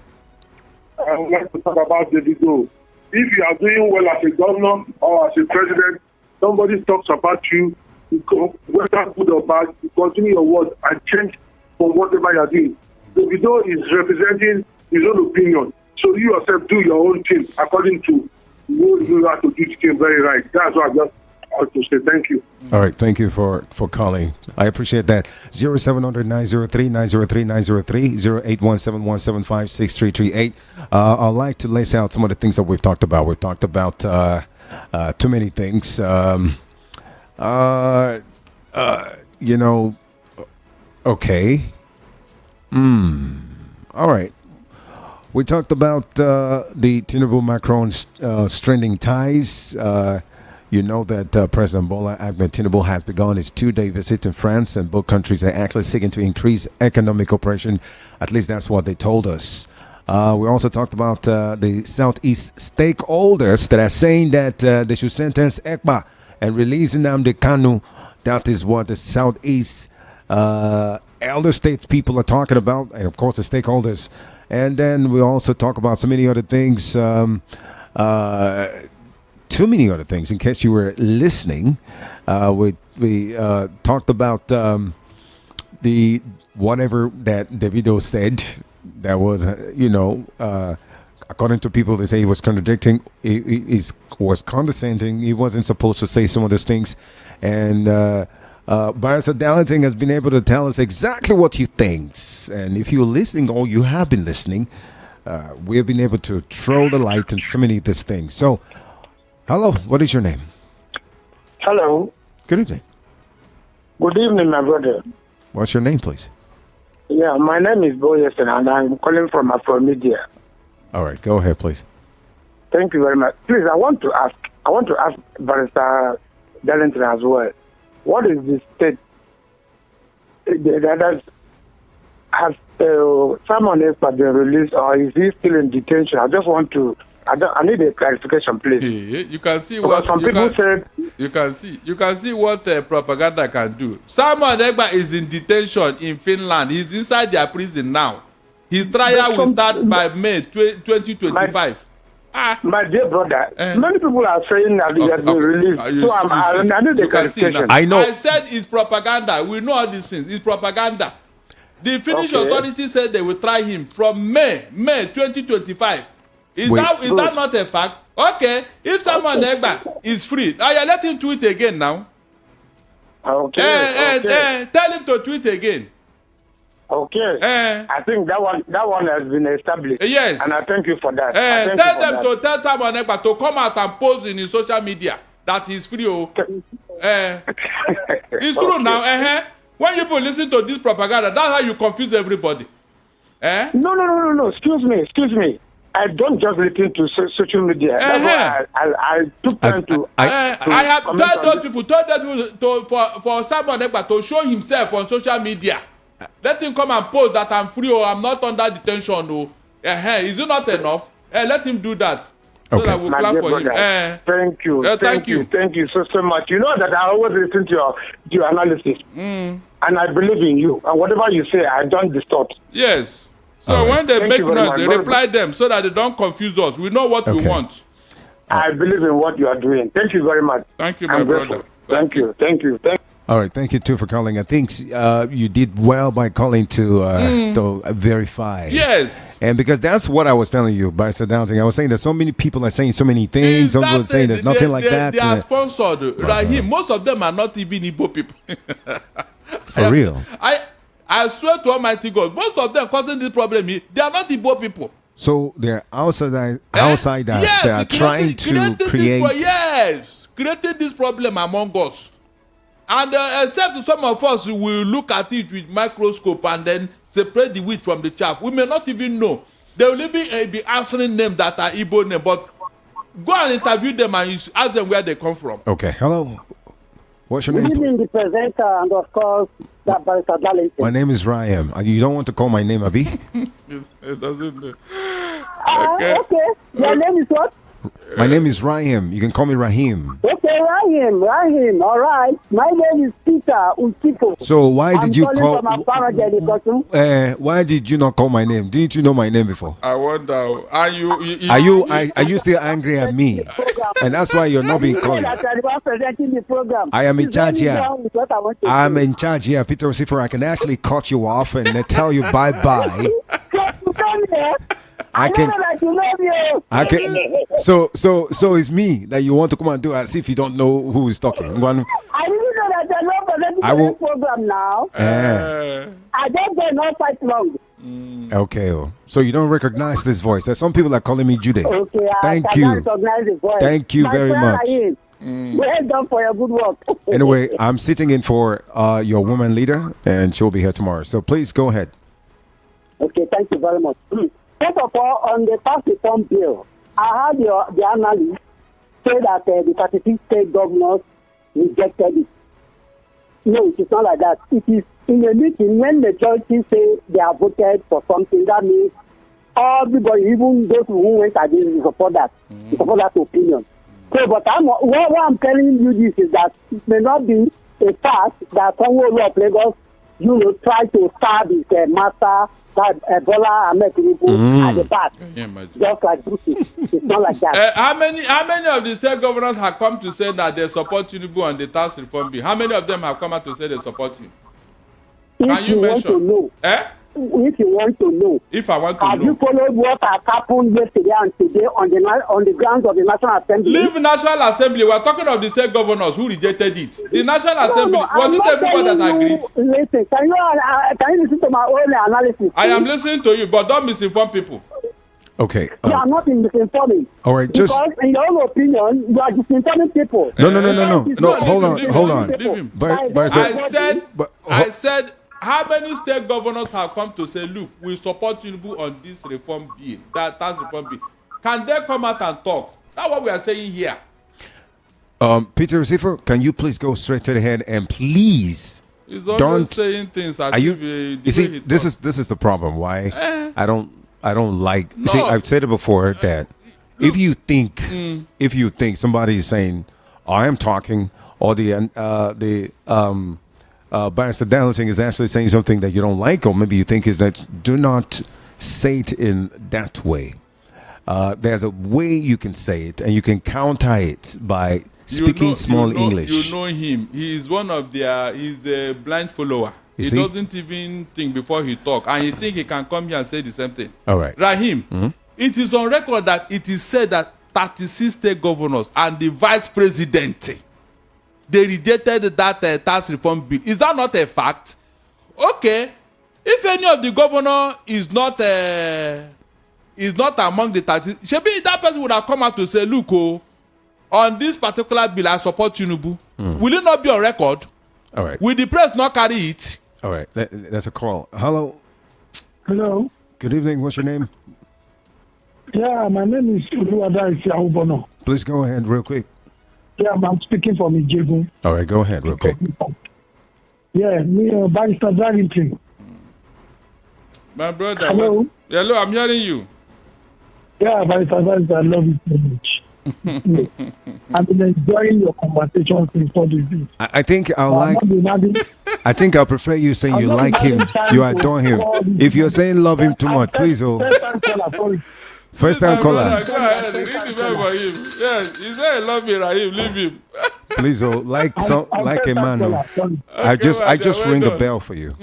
I would like to talk about Davido. If you are doing well as a governor or as a president, somebody talks about you, whether good or bad, you continue your words and change from whatever you are doing. Davido is representing his own opinion. So you yourself do your own thing according to you have to do the thing very right. That's what I just want to say. Thank you. All right, thank you for calling. I appreciate that. 0700 903 903 903 0817175 6338. I'd like to lace out some of the things that we've talked about. We've talked about too many things. Okay. All right. We talked about the Tinu Macron strengthening ties. You know that President Bola Ahmed Tinubu has begun his 2-day visit in France, and both countries are actually seeking to increase economic cooperation. At least that's what they told us. We also talked about the Southeast stakeholders that are saying that they should sentence Ekpa and release Nnamdi Kanu. That is what the Southeast elder states people are talking about, and of course the stakeholders. And then we also talk about so many other things. Too many other things. In case you were listening, we talked about the whatever that Davido said. That was, according to people, they say he was contradicting. He was condescending. He wasn't supposed to say some of those things. And Barrister Darlington has been able to tell us exactly what he thinks. And if you're listening, or you have been listening, we have been able to throw the light on so many of these things. So, hello, what is your name? Hello. Good evening. Good evening, my brother. What's your name, please? Yeah, my name is Boyesen, and I'm calling from Afromedia. All right, go ahead, please. Thank you very much. Please, I want to ask Barrister Darlington as well. What is the state that has someone else been released, or is he still in detention? I just want to. I need a clarification, please. You can see because what some people said. You can see what propaganda can do. Simon Ekpa is in detention in Finland. He's inside their prison now. His trial will start by May 2025. My dear brother, many people are saying that he has been released. I need a clarification. I know. I said it's propaganda. We know all these things. It's propaganda. The Finnish authorities said they will try him from May 2025. Is that not a fact? Okay, if someone Ekpa is free, let him tweet again now. Okay. Tell him to tweet again. Okay. I think that one has been established. Yes. And I thank you for that. Tell them to tell someone Ekpa to come out and post in his social media that he's free. It's true now. When people listen to this propaganda, that's how you confuse everybody. No. Excuse me. I don't just listen to social media. That's why I took time to. I have told those people for someone Ekpa to show himself on social media. Let him come and post that I'm free or I'm not under detention. Is it not enough? Let him do that. So that we'll plan for him. Thank you. Thank you so much. You know that I always listen to your analysis. And I believe in you. And whatever you say, I don't distort. Yes. So when they make noise, they reply them so that they don't confuse us. We know what we want. I believe in what you are doing. Thank you very much. Thank you, my brother. Thank you. All right, thank you too for calling. I think you did well by calling to verify. Yes. And because that's what I was telling you, Barrister Darlington. I was saying that so many people are saying so many things. Some people are saying there's nothing like that. They are sponsored. Rahim, most of them are not even Igbo people. For real. I swear to Almighty God, most of them causing this problem, they are not Igbo people. So they're outsiders that are trying to creating this problem among us. And except some of us will look at it with microscope and then separate the wheat from the chaff. We may not even know. They will even be answering names that are Igbo names, but go and interview them and you ask them where they come from. Okay, hello. What's your name? Good evening, the presenter, and of course, that Barrister Darlington. My name is Ryan. You don't want to call my name, Abi? It doesn't. Okay. Your name is what? My name is Rahim. You can call me Rahim. Okay, Rahim. All right. My name is Peter Usipo. So why did you call? Why did you not call my name? Didn't you know my name before? I wonder. Are you still angry at me? And that's why you're not being called. I am in charge here. I'm in charge here, Peter Usipo. I can actually cut you off and tell you bye bye. I can. So it's me that you want to come and do as if you don't know who is talking. I didn't know that you're not presenting the program now. I don't get no fight long. Okay. So you don't recognize this voice. There's some people that are calling me Jude. Okay. Thank you. Recognize the voice. Thank you very much. Well done for your good work. Anyway, I'm sitting in for your woman leader, and she'll be here tomorrow. So please go ahead. Okay. Thank you very much. First of all, on the tax reform bill, I heard the analyst say that the 36 state governors rejected it. No, it is not like that. It is in a meeting when the majority say they have voted for something. That means everybody, even those who went against, support that opinion. So, but what I'm telling you this is that it may not be a fact that someone of Lagos try to stab his master, that Bola Ahmed Tinubu at the back. Just like Bruce. It's not like that. How many of the state governors have come to say that they support Tinubu on the tax reform bill? How many of them have come out to say they support him? Can you mention? Want to know, if you want to know, if I want to have know, you followed what has happened yesterday and today on the grounds of the National Assembly? Leave National Assembly. We are talking of the state governors who rejected it. The National Assembly, was it everybody that agreed? Listen, can you listen to my own analysis? I am listening to you, but don't misinform people. Okay. You are not misinforming. All right, just because in your own opinion, you are misinforming people. No. Hold on. I said, how many state governors have come to say, look, we support Tinubu on this reform bill, that tax reform bill? Can they come out and talk? That's what we are saying here. Peter Ziffer, can you please go straight to the head and please don't saying things as you see, this is the problem. Why I don't like. No. See, I've said it before that if you think somebody is saying I am talking, or the Barrister Dancing is actually saying something that you don't like, or maybe you think is that, do not say it in that way. There's a way you can say it, and you can counter it by speaking small English. You know him. He is one of their. He's a blind follower. He doesn't even think before he talk, and he think he can come here and say the same thing. All right, Rahim. It is on record that it is said that 36 state governors and the vice president, they rejected that tax reform bill. Is that not a fact? Okay, if any of the governor is not among the 36, maybe that person would have come out to say, look, on this particular bill, I support Tinubu. Will it not be on record? All right. Will the press not carry it? All right. That's a call. Hello. Hello. Good evening. What's your name? Yeah, my name is Uluwada Isiahubono. Please go ahead real quick. Yeah, I'm speaking from Ijegun. All right, go ahead real quick. Yeah, me, Barrister Darrington. My brother. Hello. Hello, I'm hearing you. Yeah, Barrister, I love you so much. I've been enjoying your conversations in all these days. I think I think I prefer you saying you like him, you adore him. If you're saying love him too much, please. First time caller. Go ahead. For him. Yes, he said love me, Rahim. Leave him. Please, like a man. I just ring a bell for you.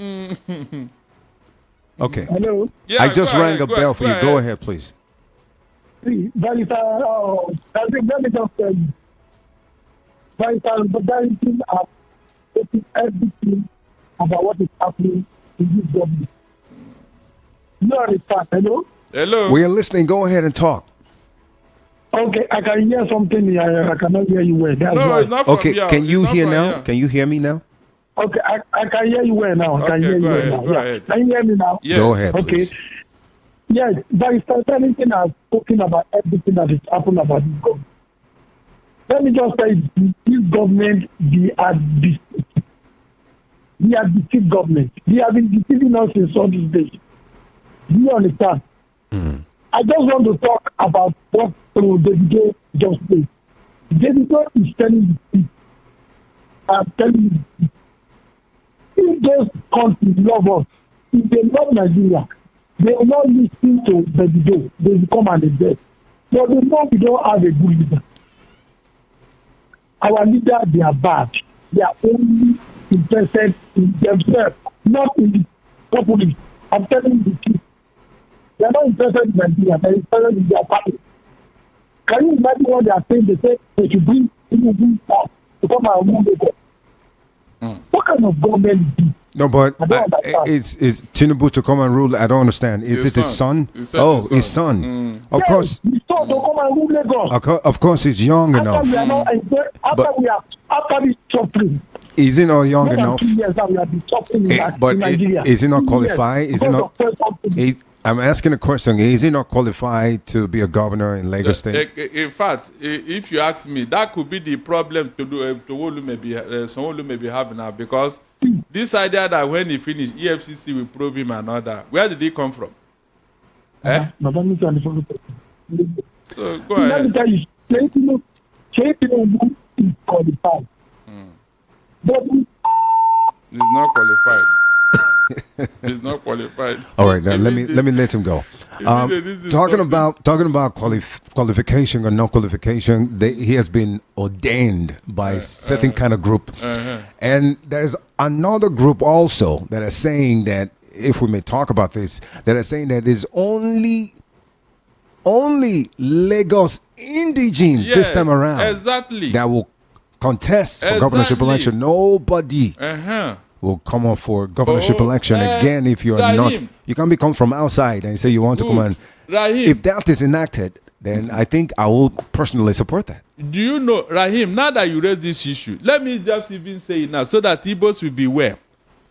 Okay. Hello. Yeah, I just rang a bell for you. Go ahead, please. Barrister, let me just tell you. Barrister, Darrington are taking everything about what is happening in this government. You understand? Hello? Hello. We are listening. Go ahead and talk. Okay, I can hear something here. I cannot hear you well. That's no, it's not from here. Can you hear now? Here. Can you hear me now? Okay, I can hear you well now. I can hear you well now. Go ahead. Can you hear me now? Yes. Go ahead, please. Okay. Yes, Barrister Darrington has spoken about everything that is happening about this government. Let me just say, this government, they are deceived government. They have been deceiving us in all these days. Do you understand? I just want to talk about what Davido just said. Davido is telling the people, I'm telling you, if those countries love us, if they love Nigeria, they will not listen to Davido. They will come and they dead. But they know we don't have a good leader. Our leaders, they are bad. They are only interested in themselves, not in the populace. I'm telling you the truth. They are not interested in Nigeria. They are interested in their party. Can you imagine what they are saying? They say they should bring Tinubu back to come and rule Lagos. What kind of government is this? No, but it's Tinubu to come and rule. I don't understand. Is it his son? His son. Of course. His son to come and rule Lagos. Of course, he's young enough. After this suffering. Is he not young enough? 2 years now we have been suffering but in Nigeria. Is he not qualified? Is he not? I'm asking a question. Is he not qualified to be a governor in Lagos State? In fact, if you ask me, that could be the problem to Sanwo-Olu may be having now, because this idea that when he finish, EFCC will probe him and all that. Where did he come from? So go ahead. Let me tell you, Tinubu is qualified. But he's not qualified. He's not qualified. All right, now let me let him go. Talking about qualification or no qualification, he has been ordained by a certain kind of group, and there's another group also that are saying that, if we may talk about this, that are saying that there's only Lagos indigenes this time around that will contest for governorship election. Nobody will come up for governorship election again if you are not. You can't come from outside and say you want to come and. If that is enacted, then I think I will personally support that. Do you know, Rahim, now that you raise this issue, let me just even say it now so that Igbos will be aware.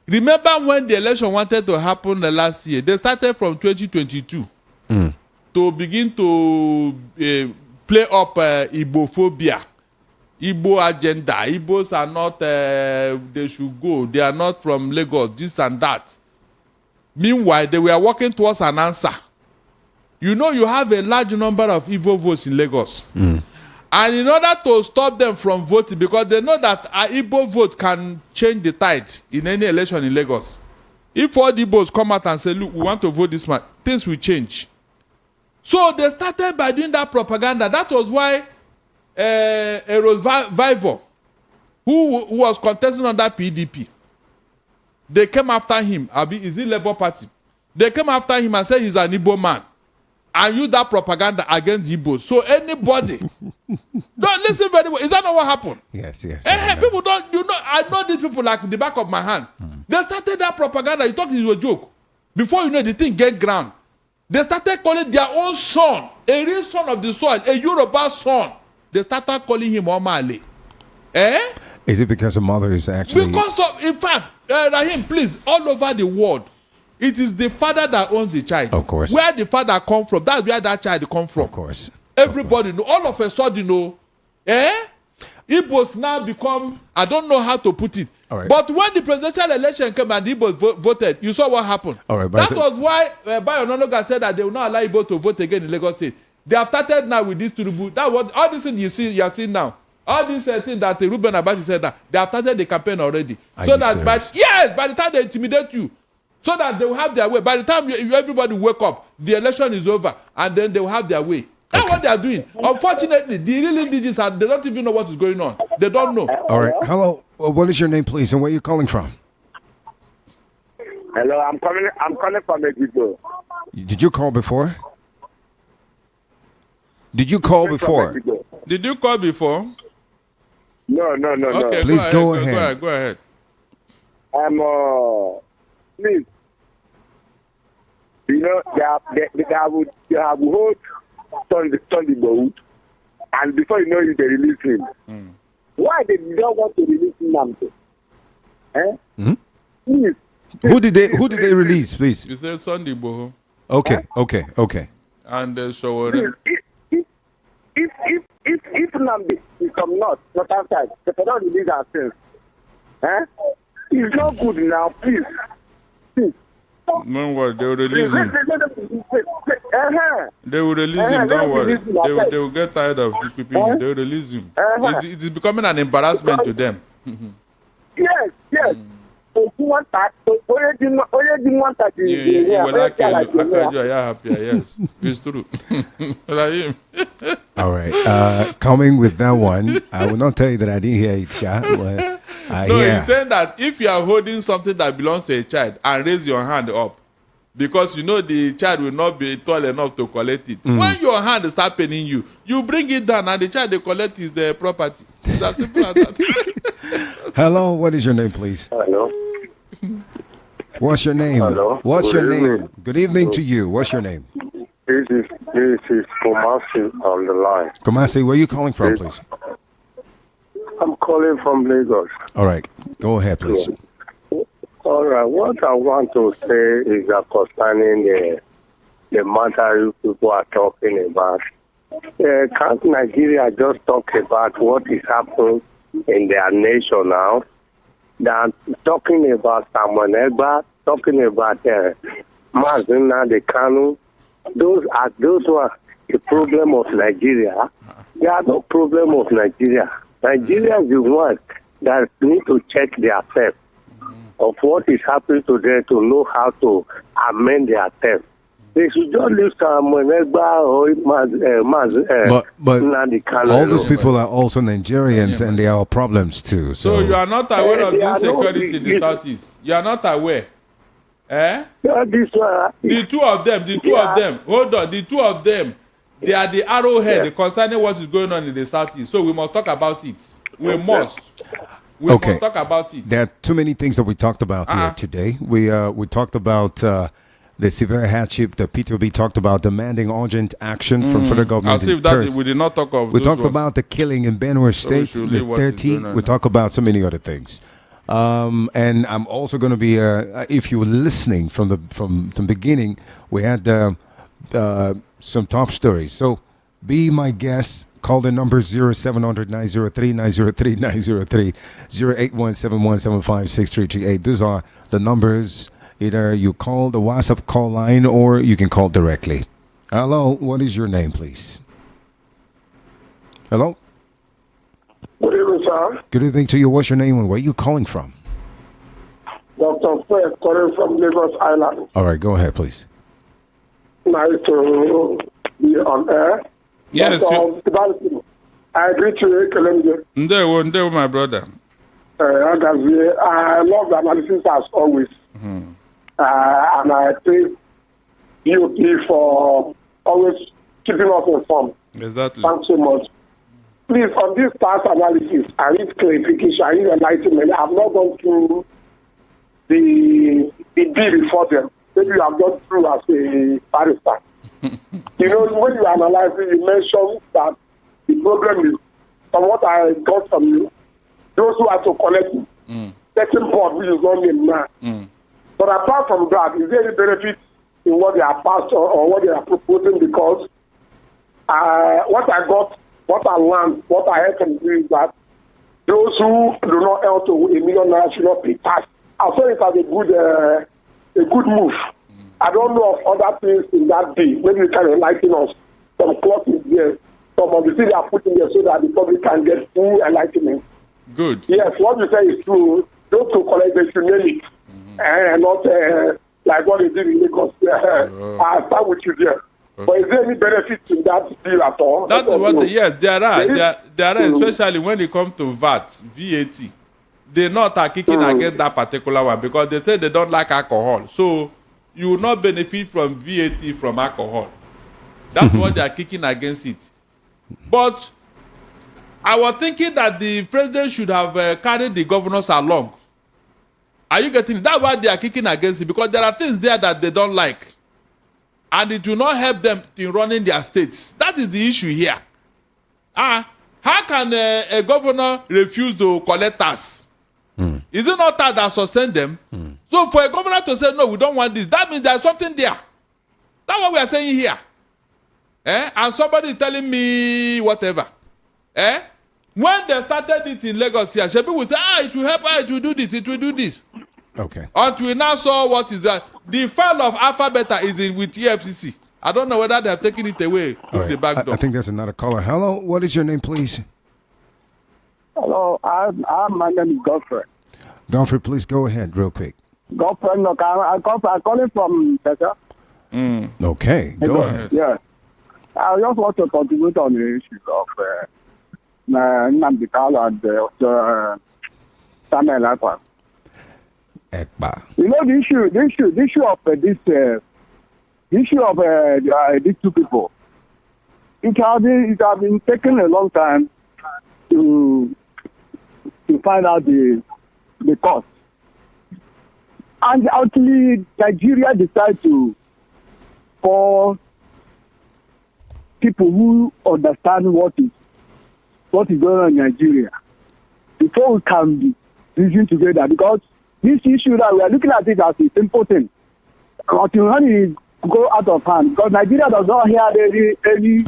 Remember when the election wanted to happen the last year? They started from 2022 to begin to play up Igbo phobia, Igbo agenda. Igbos are not, they should go. They are not from Lagos, this and that. Meanwhile, they were working towards an answer. You know, you have a large number of Igbo votes in Lagos. And in order to stop them from voting, because they know that an Igbo vote can change the tide in any election in Lagos. If all the Igbos come out and say, look, we want to vote this man, things will change. So they started by doing that propaganda. That was why Eros Vivor, who was contesting on that PDP, they came after him. Is it Labour Party? They came after him and said he's an Igbo man. And use that propaganda against Igbos. So anybody, don't listen very well. Is that not what happened? Yes. People don't, I know these people like the back of my hand. They started that propaganda. You thought it was a joke. Before you know, the thing get ground. They started calling their own son, a real son of the soil, a Yoruba son. They started calling him Omale. Is it because the mother is actually... Because of, in fact, Rahim, please, all over the world, it is the father that owns the child. Of course. Where the father come from, that's where that child come from. Of course. Everybody know. All of a sudden, Igbos now become, I don't know how to put it. All right. But when the presidential election came and the Igbos voted, you saw what happened. All right, that was why Bayo Ononoga said that they will not allow Igbos to vote again in Lagos State. They have started now with this Tinubu. That was all this thing you are seeing now. All these things that Ruben Abati said now, they have started the campaign already. So that by the time they intimidate you, so that they will have their way. By the time everybody wake up, the election is over, and then they will have their way. That's what they are doing. Unfortunately, the real indigenous, they don't even know what is going on. They don't know. All right. Hello. What is your name, please, and where are you calling from? Hello, I'm calling from Davido. Did you call before? Did you call before? Did you call before? No. Okay, please go ahead. Go ahead. Please. You know, they have hold Sunday boat, and before you know it, they release him. Why they don't want to release him? Please. Who did they release, please? You said Sunday Boho. Okay. And so if Namdi is from north outside, they cannot release ourselves. It's not good now, please. Don't worry, they will release him. They will release him, don't worry. They will get tired of keeping him. They will release him. It is becoming an embarrassment to them. Yes. You will like happier, yes. It's true. All right. Coming with that one, I will not tell you that I didn't hear it, Sha. He's saying that if you are holding something that belongs to a child and raise your hand up, because you know the child will not be tall enough to collect it. When your hand start paining you, you bring it down and the child they collect is the property. It's as simple as that. Hello, what is your name, please? Hello. What's your name? Hello. What's your name? Good evening to you. What's your name? This is Kumasi on the line. Kumasi, where are you calling from, please? I'm calling from Lagos. All right. Go ahead, please. All right. What I want to say is that concerning the matter you people are talking about. Can't Nigeria just talk about what is happening in their nation now? Than talking about Samuel Ekpa, talking about Mazina the Kanu. Those are the problem of Nigeria. They are no problem of Nigeria. Nigeria is the one that need to check themselves. of what is happening to them to know how to amend their attempt. They should just leave someone or but all these people are also Nigerians and they are problems too. So you are not aware of the insecurity in the southeast? You are not aware? Eh? The two of them, hold on, the two of them, they are the arrowhead concerning what is going on in the southeast. So we must talk about it. We must talk about it. There are too many things that we talked about here today. We talked about the severe hardship. The P2B talked about demanding urgent action from federal government. As if that we did not talk of. We talked about the killing in Benue State, the 30. We talked about so many other things. And I'm also going to be, if you were listening from the beginning, we had some top stories. So be my guest. Call the number 0700-903-903-903, 08171756338. Those are the numbers. Either you call the WhatsApp call line or you can call directly. Hello, what is your name, please? Hello? Good evening, sir. Good evening to you. What's your name and where are you calling from? Dr. Fred, calling from Lagos Island. All right, go ahead, please. Nice to be on air. Yes. I agree to you, Kalende. Ndewo, my brother. I love the analysis as always. And I thank you for always keeping us informed. Exactly. Thanks so much. Please, on this past analysis, I need clarification, I need enlightenment. I have not gone through the bill before them. Maybe you have gone through as a barrister. You know, when you analyze it, you mentioned that the problem is, from what I got from you, those who have to collect certain board which is not named now. But apart from that, is there any benefit in what they are passed or what they are proposing? Because what I got, what I learned, what I heard from you is that those who do not earn to $1 million should not pay tax. I saw it as a good move. I don't know of other things in that bill. Maybe you can enlighten us. Some clauses there, some of the things they are putting there so that the public can get full enlightenment. Good. Yes, what you say is true. Those who collect the humility and not like what they did in Lagos. I'll start with you there. But is there any benefit in that bill at all? That is what. Yes, there are, especially when it comes to VAT. They not are kicking against that particular one because they say they don't like alcohol. So you will not benefit from VAT from alcohol. That's what they are kicking against it. But I was thinking that the president should have carried the governors along. Are you getting it? That's why they are kicking against it, because there are things there that they don't like. And it will not help them in running their states. That is the issue here. How can a governor refuse to collect tax? Is it not that sustain them? So for a governor to say, no, we don't want this, that means there's something there. That's what we are saying here. And somebody is telling me whatever. When they started it in Lagos here, people will say, it will help, it will do this, it will do this. Okay. Until we now saw what is that. The file of Alpha Beta is in with EFCC. I don't know whether they have taken it away with the back door. I think there's another caller. Hello, what is your name, please? Hello, my name is Godfrey. Godfrey, please go ahead real quick. Godfrey, I'm calling from Texas. Okay, go ahead. Yeah. I just want to contribute on the issue of Nnamdi Kanu and Samuel Ekpa. You know the issue of these two people. It has been taking a long time to find out the cause, and actually Nigeria decided to call people who understand what is going on in Nigeria before we can be reason together, because this issue that we are looking at it as a simple thing until when it go out of hand, because Nigeria does not hear any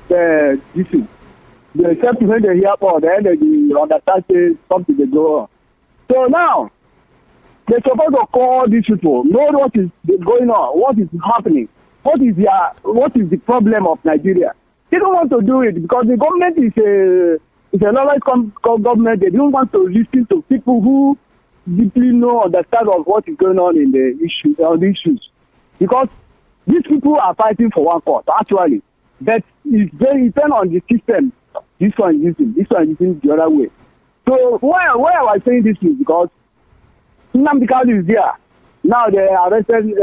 this thing. Except when they hear about then they understand something they go on. So now they're supposed to call these people, know what is going on, what is happening, what is the problem of Nigeria. They don't want to do it because the government is a lawless government. They don't want to listen to people who deeply understand of what is going on in the issues, because these people are fighting for one cause actually, but it's very depend on the system. This one is using the other way. So why I was saying this is because Nnamdi Kanu is there. Now they arrested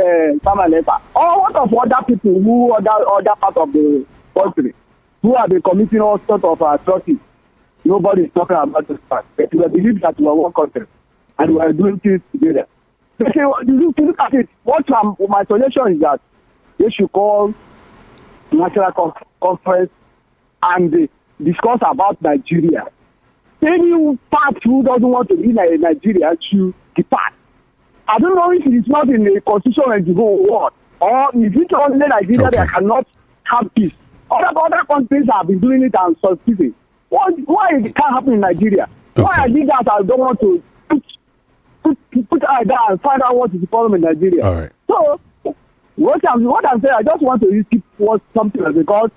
Samuel Ekpa. Or what of other people who other part of the country who have been committing all sorts of atrocities? Nobody is talking about this part. But we believe that we are one country and we are doing things together. So, you look at it. My suggestion is that they should call national conference and discuss about Nigeria. Any part who doesn't want to be in Nigeria should depart. I don't know if it's not in the constitution of the whole world, or if it's only Nigeria that cannot have peace. Other countries have been doing it and succeeding. Why it can't happen in Nigeria? Why are leaders that don't want to put eye down and find out what is the problem in Nigeria? All right. So what I'm saying, I just want to keep something because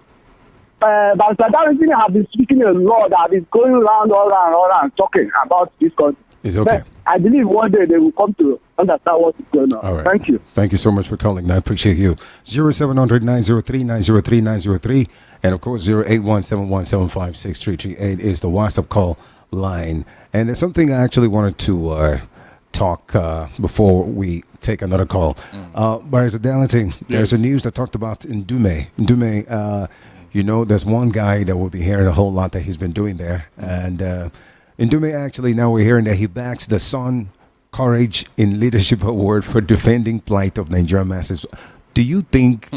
Barrister Darrington have been speaking a lot, that is going around all around talking about this country. It's okay. But I believe one day they will come to understand what is going on. All right. Thank you. Thank you so much for calling. I appreciate you. 0700-903-903-903. And of course, 081-717-56338 is the WhatsApp call line. And there's something I actually wanted to talk before we take another call. Barrister Darrington, there's a news that talked about Ndume. Ndume, there's one guy that we'll be hearing a whole lot that he's been doing there. And Ndume, actually, now we're hearing that he backs the Son Courage in Leadership Award for defending plight of Nigerian masses. Do you think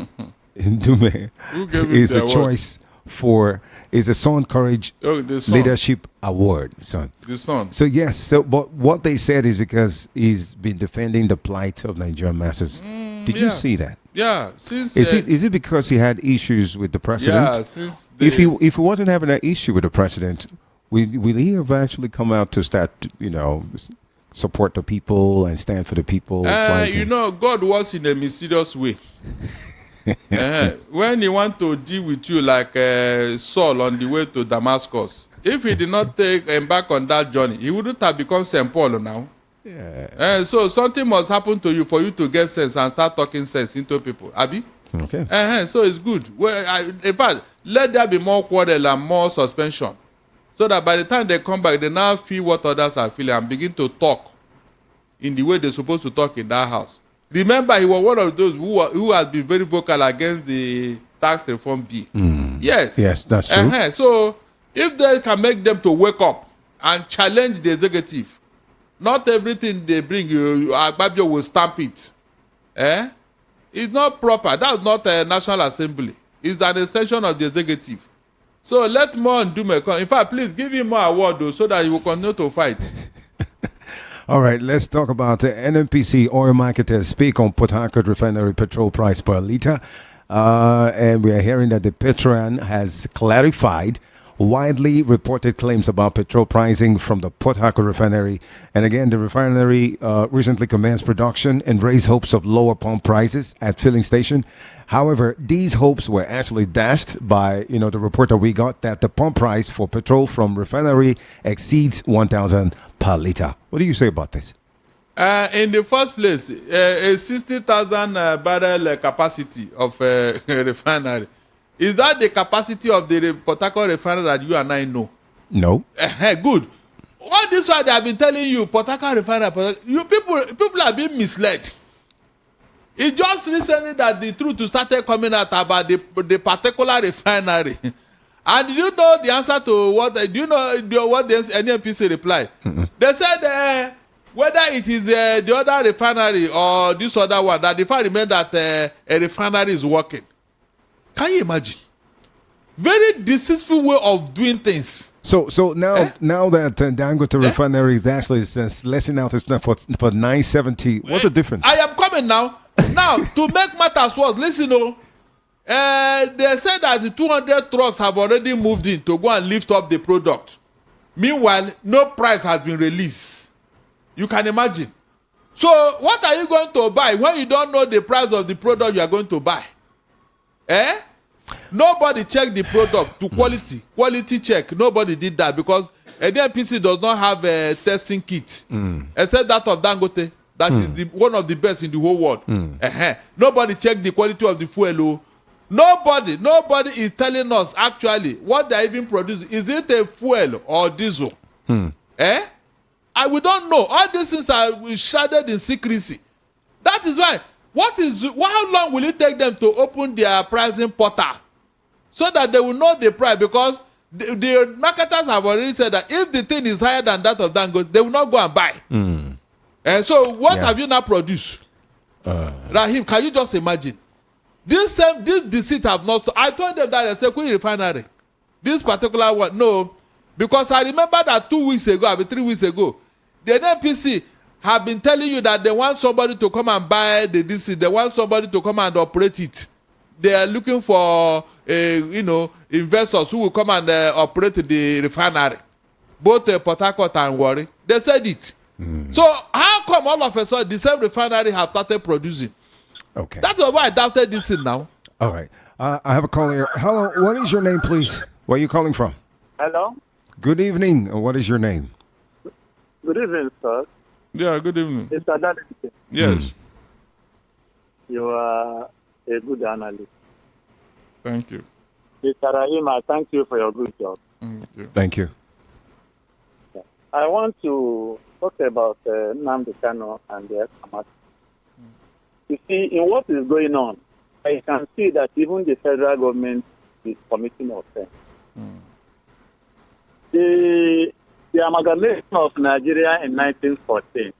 Ndume is a choice for the Son Courage Leadership Award? Son. The Son. So yes. So, but what they said is because he's been defending the plight of Nigerian masses. Did you see that? Yeah. Since is it because he had issues with the president? Yeah. Since if he wasn't having an issue with the president, will he have actually come out to start, support the people and stand for the people? God works in a mysterious way. When he want to deal with you like Saul on the way to Damascus, if he did not embark on that journey, he wouldn't have become St. Paul now. Yeah. So something must happen to you for you to get sense and start talking sense into people. Abi? Okay. So it's good. In fact, let there be more quarrel and more suspension, so that by the time they come back, they now feel what others are feeling and begin to talk in the way they're supposed to talk in that house. Remember, he was one of those who has been very vocal against the tax reform bill. Yes, that's true. So if they can make them to wake up and challenge the executive, not everything they bring, Agbabio will stamp it. It's not proper. That's not a National Assembly. It's an extension of the executive. So let more Ndume come. In fact, please give him more award though, so that he will continue to fight. All right, let's talk about NNPC oil marketers speak on Port Harcourt Refinery petrol price per liter. And we are hearing that the Petron has clarified widely reported claims about petrol pricing from the Port Harcourt Refinery. And again, the refinery recently commenced production and raised hopes of lower pump prices at filling station. However, these hopes were actually dashed by, the report that we got that the pump price for petrol from refinery exceeds 1,000 per liter. What do you say about this? In the first place, a 60,000 barrel capacity of a refinery. Is that the capacity of the Port Harcourt refinery that you and I know? No. Good. All this while they have been telling you Port Harcourt refinery, you people are being misled. It's just recently that the truth started coming out about the particular refinery. And do you know the answer to what? Do you know what the NNPC replied? They said whether it is the other refinery or this other one, that the fact remains that a refinery is working. Can you imagine? Very deceitful way of doing things. So now that Dangote Refinery is actually letting out its for 970, what's the difference? I am coming now. Now, to make matters worse, listen, they said that the 200 trucks have already moved in to go and lift up the product. Meanwhile, no price has been released. You can imagine. So, what are you going to buy when you don't know the price of the product you are going to buy? Nobody checked the product to quality check. Nobody did that because NPC does not have a testing kit, except that of Dangote. That is one of the best in the whole world. Nobody checked the quality of the fuel. Nobody is telling us actually what they even produce. Is it a fuel or diesel? And we don't know. All these things are shrouded in secrecy. That is why. How long will it take them to open their pricing portal so that they will know the price? Because the marketers have already said that if the thing is higher than that of Dangote, they will not go and buy. And so, what have you now produced? Rahim, can you just imagine? This deceit have not stopped. I told them that I said, Refinery. This particular one, no. Because I remember that 2 weeks ago, 3 weeks ago, the NPC have been telling you that they want somebody to come and buy the DC. They want somebody to come and operate it. They are looking for, investors who will come and operate the refinery. Both Port Harcourt and Warri. They said it. So how come all of a sudden the same refinery have started producing? Okay. That's why I doubted this thing now. All right. I have a call here. Hello. What is your name, please? Where are you calling from? Hello. Good evening. What is your name? Good evening, sir. Yeah, good evening. Mr. Darlington. Yes. You are a good analyst. Thank you. Mr. Rahima, thank you for your good job. Thank you. I want to talk about Nnamdi Kanu and the Ekpa. You see, in what is going on, I can see that even the federal government is committing offense. The amalgamation of Nigeria in 1914,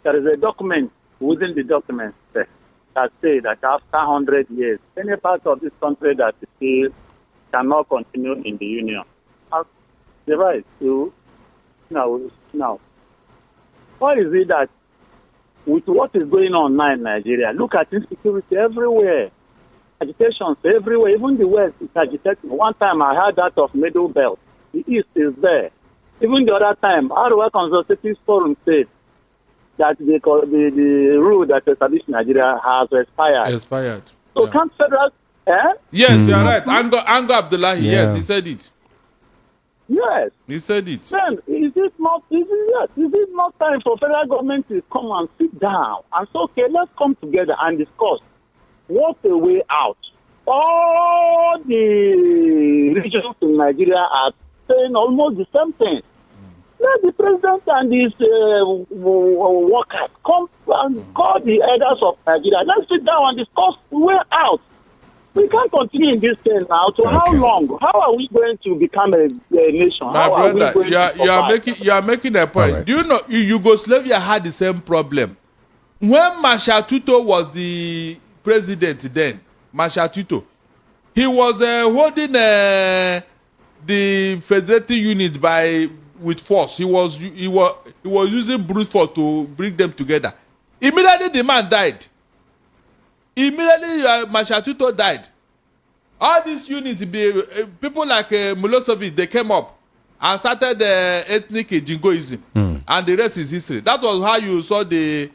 there is a document within the document that says that after 100 years, any part of this country that still cannot continue in the Union has the right to now. Why is it that with what is going on now in Nigeria, look at insecurity everywhere, agitations everywhere, even the West is agitating. One time I heard that of Middle Belt, the East is there. Even the other time, Arewa Consultative Forum said that the rule that established Nigeria has expired. So can't federal... Yes, you are right. Ango Abdullahi, yes, he said it. Yes. He said it. Then, is it not time for federal government to come and sit down and say, okay, let's come together and discuss what's the way out? All the regions in Nigeria are saying almost the same thing. Let the president and his workers come and call the elders of Nigeria. Let's sit down and discuss the way out. We can't continue in this thing now. So how long? How are we going to become a nation? My brother, you are making a point. Right. Do you know Yugoslavia had the same problem? When Marshal Tito was the president then, Marshal Tito, he was holding the federative unit with force. He was using brute force to bring them together. Immediately the man died. Immediately Marshal Tito died. All these units, people like Milosevic, they came up and started ethnic jingoism, and the rest is history. That was how you saw the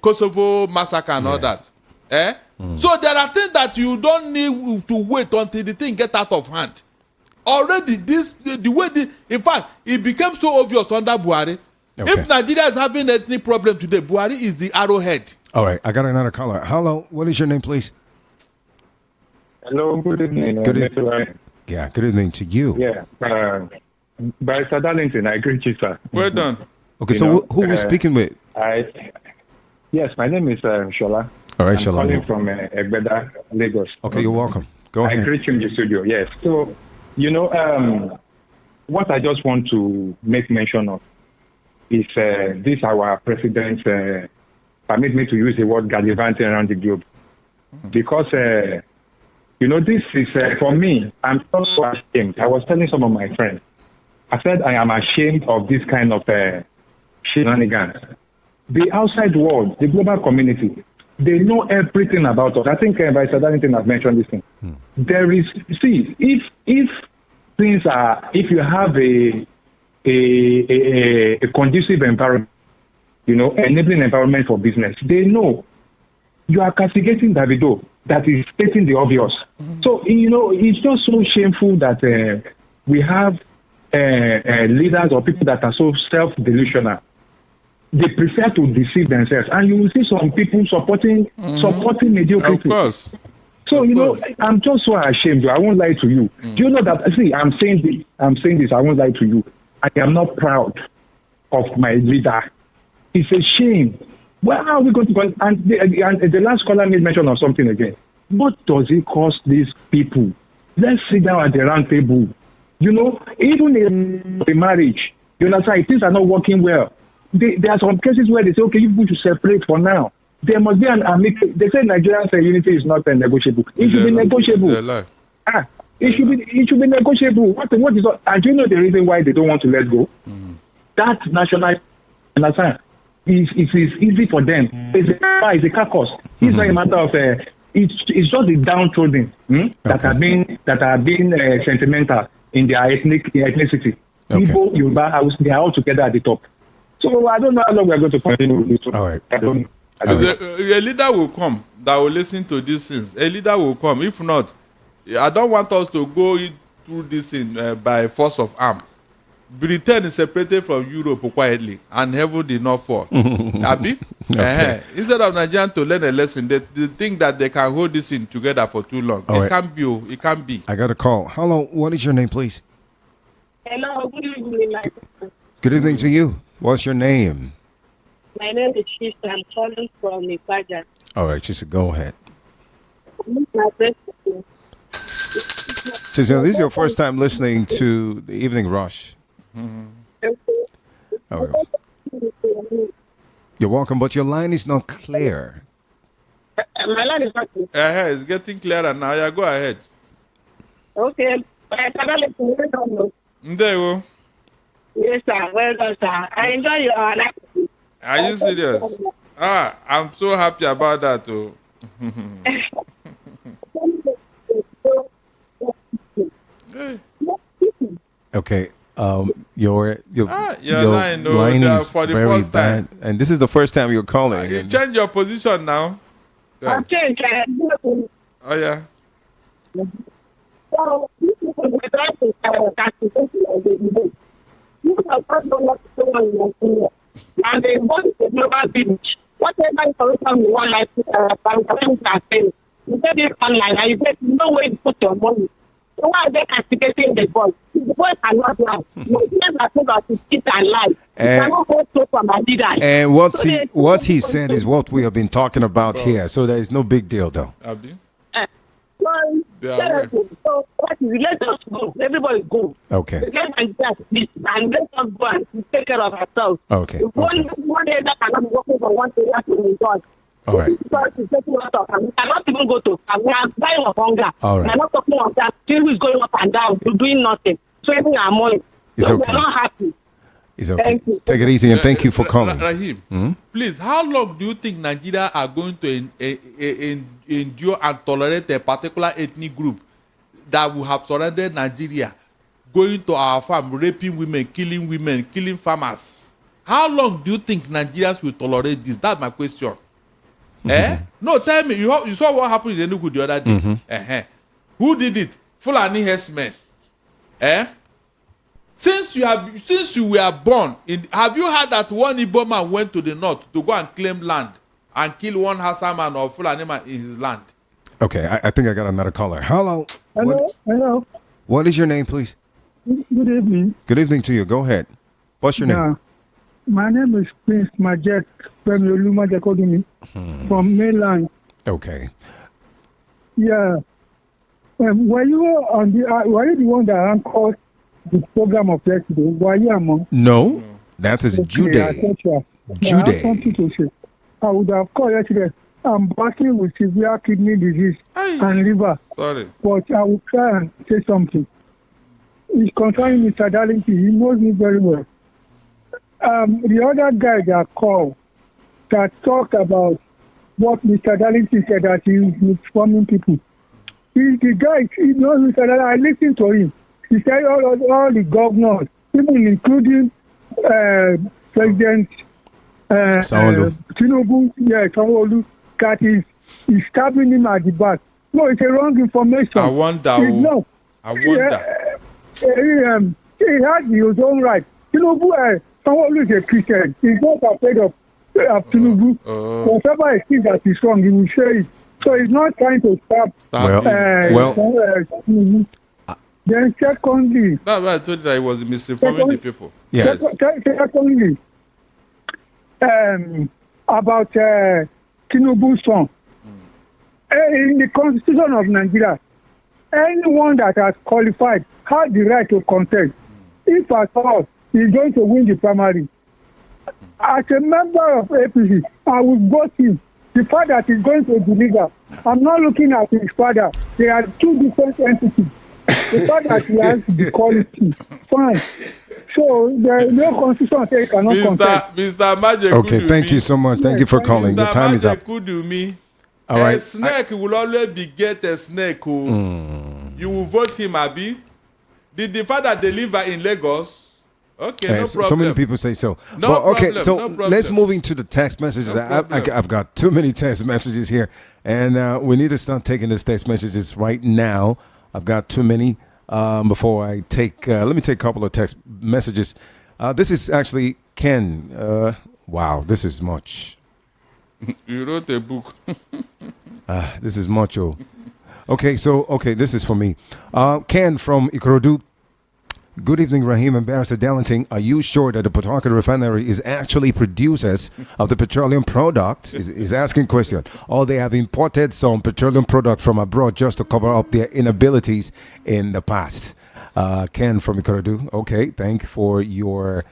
Kosovo massacre and all that. So there are things that you don't need to wait until the thing gets out of hand. Already, in fact, it became so obvious under Buhari. Okay. If Nigeria is having an ethnic problem today, Buhari is the arrowhead. All right, I got another caller. Hello, what is your name, please? Hello, good evening. Good evening to you. Yeah, Barrister Darlington, I greet you, sir. Well done. Okay, so who are we speaking with? Yes, my name is Shola. All right, I'm Shola. calling from Egbeda, Lagos. Okay, you're welcome. Go ahead. I greet you in the studio, yes. So, what I just want to make mention of is this our president, permit me to use the word gallivanting around the globe. Because, this is, for me, I'm so ashamed. I was telling some of my friends, I said I am ashamed of this kind of shenanigans. The outside world, the global community, they know everything about us. I think Vice Darlington has mentioned this thing. There is, see, if things are, if you have a conducive environment, enabling environment for business, they know you are castigating Davido that is stating the obvious. So, it's just so shameful that we have leaders or people that are so self-delusional. They prefer to deceive themselves, and you will see some people supporting mediocrity. Of course. So I'm just so ashamed. I won't lie to you. Do you know that? See, I'm saying this. I won't lie to you. I am not proud of my leader. It's a shame. Where are we going to go? And the last caller made mention of something again. What does it cost these people? Let's sit down at the round table. Even in a marriage, things are not working well. There are some cases where they say, okay, you people should separate for now. There must be they say Nigerian unity is not negotiable. It should be negotiable. It should be negotiable. What is and do you know the reason why they don't want to let go? That national is easy for them. It's a carcass. It's not a matter of it's just the downtrodden that are being sentimental in their ethnicity. Okay. Igbo, Yoruba, Hausa, they are all together at the top. So I don't know how long we are going to continue with this. All right. I don't. A leader will come that will listen to these things. A leader will come. If not, I don't want us to go through this thing by force of arm. Britain is separated from Europe quietly, and heaven did not fall. Abi? Okay. Instead of Nigerians to learn a lesson, they think that they can hold this thing together for too long. All right. Can't be. It can't be. I got a call. Hello, what is your name, please? Hello, good evening. Good evening to you. What's your name? My name is Shisha. I'm calling from Ipaja. All right, Chisa, go ahead. My question. Chisa, this is your first time listening to the Evening Rush. Oh, you're welcome, but your line is not clear. My line is not clear. It's getting clearer now. Yeah, go ahead. Okay. There you go. Yes, sir. Well done, sir. I enjoy your analysis. Are you serious? I'm so happy about that too. Okay. Your line, line is for the very first bad, time. and this is the first time you're calling. You change your position now. Yeah. I've changed. Oh yeah. So, this is the right to and they want the global village. Whatever information you want, like you get it online and you get no way to put your money. So why are they castigating the boys? The boys are not lie. Muslims are told us to sit and lie. You cannot hold so from a leader. And what he said is what we have been talking about here. So there is no big deal, though. Abi? So let us go. Everybody go. Okay. And let us go and take care of ourselves. Okay. One day that cannot be working for one day that will be done. All right. We cannot even go to farm. We are dying of hunger. All right. We are not talking of that. Still is going up and down. We're doing nothing. Saving our money. It's so okay. We're not happy. It's okay. Thank you. Take it easy and thank you for calling. Rahim, please, how long do you think Nigeria are going to endure and tolerate a particular ethnic group that will have surrounded Nigeria, going to our farm, raping women, killing farmers? How long do you think Nigerians will tolerate this? That's my question. No, tell me. You saw what happened in Enugu the other day. Who did it? Fulani herdsmen. Since you were born, have you heard that one Igbo man went to the north to go and claim land and kill one Hausa man or Fulani man in his land? Okay, I think I got another caller. Hello. Hello. What is your name, please? Good evening. Good evening to you. Go ahead. What's your name? My name is Prince Majek from Oluma Jakodumi from mainland. Okay. Yeah. Were you the one that anchored the program of yesterday? Were you among? No, that is Jude. I have something to say. I would have called yesterday. I'm battling with severe kidney disease and liver. Sorry. But I will try and say something. It's concerning Mr. Darlington. He knows me very well. The other guy that called, that talked about what Mr. Darlington said, that he is informing people. He's the guy, he knows Mr. Darlington. I listened to him. He said all the governors, even including President Tinu, Sanwo-Olu, that is stabbing him at the back. No, it's a wrong information. I wonder. has his own right. Tinubu, someone who is a Christian, he's not afraid of Tinubu. Whatever he sees that is wrong, he will say it. So he's not trying to stop. Tinubu. Then secondly, that's why I told you that he was misinforming the people. Yes. Secondly, about Tinubu's son. In the Constitution of Nigeria, anyone that has qualified has the right to contest. If at all he's going to win the primary, as a member of APC, I will vote him. The fact that he's going to deliver, I'm not looking at his father. They are two different entities. The fact that he has the quality, fine. So there is no constitution say he cannot contest. Mr. Maje Okay, thank you so much. Thank you for calling. The time is up. All right. A snake will always beget a snake. You will vote him, Abi. Did the father deliver in Lagos? Okay, no problem. So many people say so. No But, okay, problem, so no problem. let's move into the text messages. I've got too many text messages here, and we need to start taking these text messages right now. I've got too many. Before I take, let me take a couple of text messages. This is actually Ken. Wow, this is much. You wrote a book. This is mucho. Okay, this is for me. Ken from Ikorodu. Good evening, Rahim and Barrister Darlington. Are you sure that the Port Harcourt Refinery is actually producers of the petroleum product? Is asking question. Or they have imported some petroleum product from abroad just to cover up their inabilities in the past? Ken from Ikorodu. Okay, thank you for your...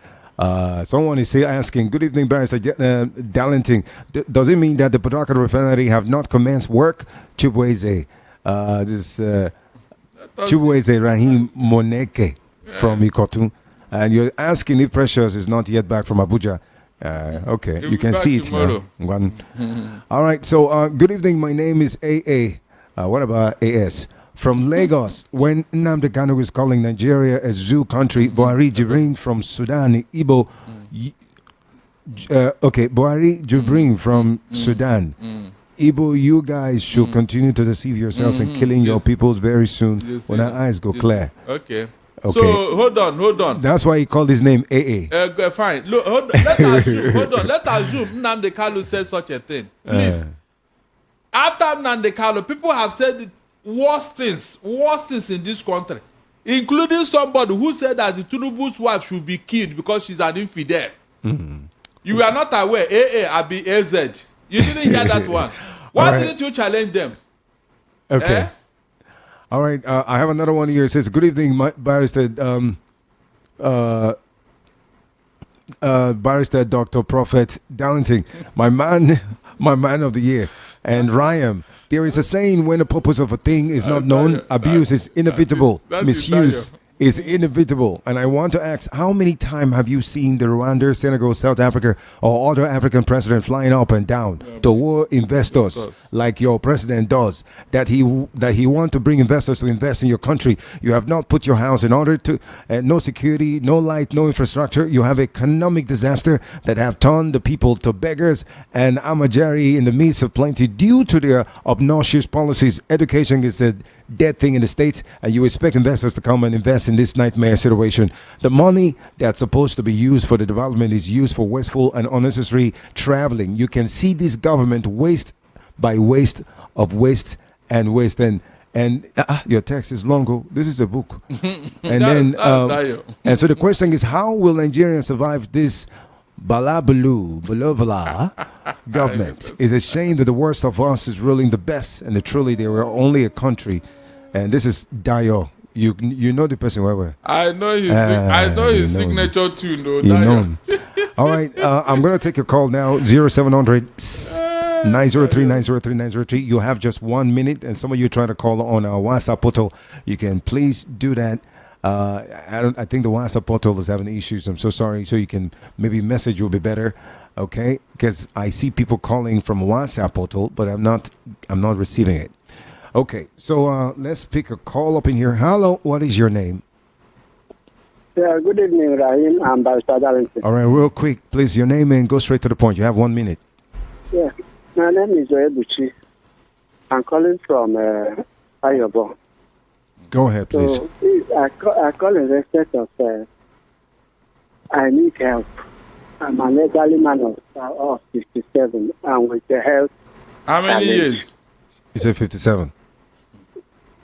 someone is asking, good evening, Barrister Darlington. Does it mean that the Port Harcourt Refinery have not commenced work? Chukwueze Rahim Moneke from Ikotun. And you're asking if Precious is not yet back from Abuja. Okay, you can see it now. All right, so good evening. My name is AA. What about AS? From Lagos. When Nnamdi Kanu is calling Nigeria a zoo country, Buhari Jibrin from Sudan, Igbo. Buhari Jibrin from Sudan. Igbo, you guys should continue to deceive yourselves and killing your people very soon when our eyes go clear. Okay. So hold on. That's why he called his name AA. Fine. Look, let us assume Nnamdi Kanu said such a thing. Please. After Nnamdi Kanu, people have said worst things in this country, including somebody who said that the Tinubu's wife should be killed because she's an infidel. You are not aware. AA, Abi, AZ. You didn't hear that one. Why didn't you challenge them? Okay. All right. I have another one here. It says, good evening, Barrister Dr. Prophet Darlington, my man of the year. And Ryan, there is a saying, when the purpose of a thing is not known, abuse is inevitable, misuse is inevitable. And I want to ask, how many times have you seen the Rwanda, Senegal, South Africa, or other African president flying up and down to war investors like your president does, that he want to bring investors to invest in your country? You have not put your house in order to, no security, no light, no infrastructure. You have economic disaster that have turned the people to beggars and amajari in the midst of plenty due to their obnoxious policies. Education is the dead thing in the States, and you expect investors to come and invest in this nightmare situation. The money that's supposed to be used for the development is used for wasteful and unnecessary traveling. You can see this government waste by waste of waste and waste. And your text is long. This is a book. And and so the question is, how will Nigerians survive this balabalu government? It's a shame that the worst of us is ruling the best, and truly they were only a country. And this is Dio. You know the person well. I know his signature tune though. You know him. All right, I'm gonna take your call now. 0700 903 903 903. You have just 1 minute, and some of you trying to call on our WhatsApp portal. You can please do that. I think the WhatsApp portal is having issues. I'm so sorry. So you can maybe message will be better. Okay, because I see people calling from WhatsApp portal, but I'm not receiving it. Okay, so let's pick a call up in here. Hello, what is your name? Yeah, good evening, Rahim. I'm Barrister Darlington. All right, real quick, please, your name and go straight to the point. You have 1 minute. Yeah, my name is Oebuchi. I'm calling from Ayobo. Go ahead, please. So I call in respect of I need help. I'm an elderly man of 57 and with the health. How many years? You say 57.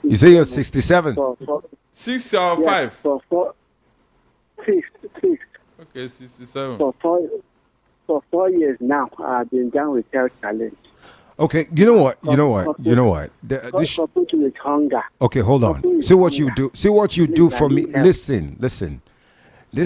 You say you're 67. 6 or 5? Six. Okay, 67. For 4 years now, I've been down with health challenge. Okay, you know what? Coupled with hunger. Okay, hold on. See what you do. See what you do for me. Listen. This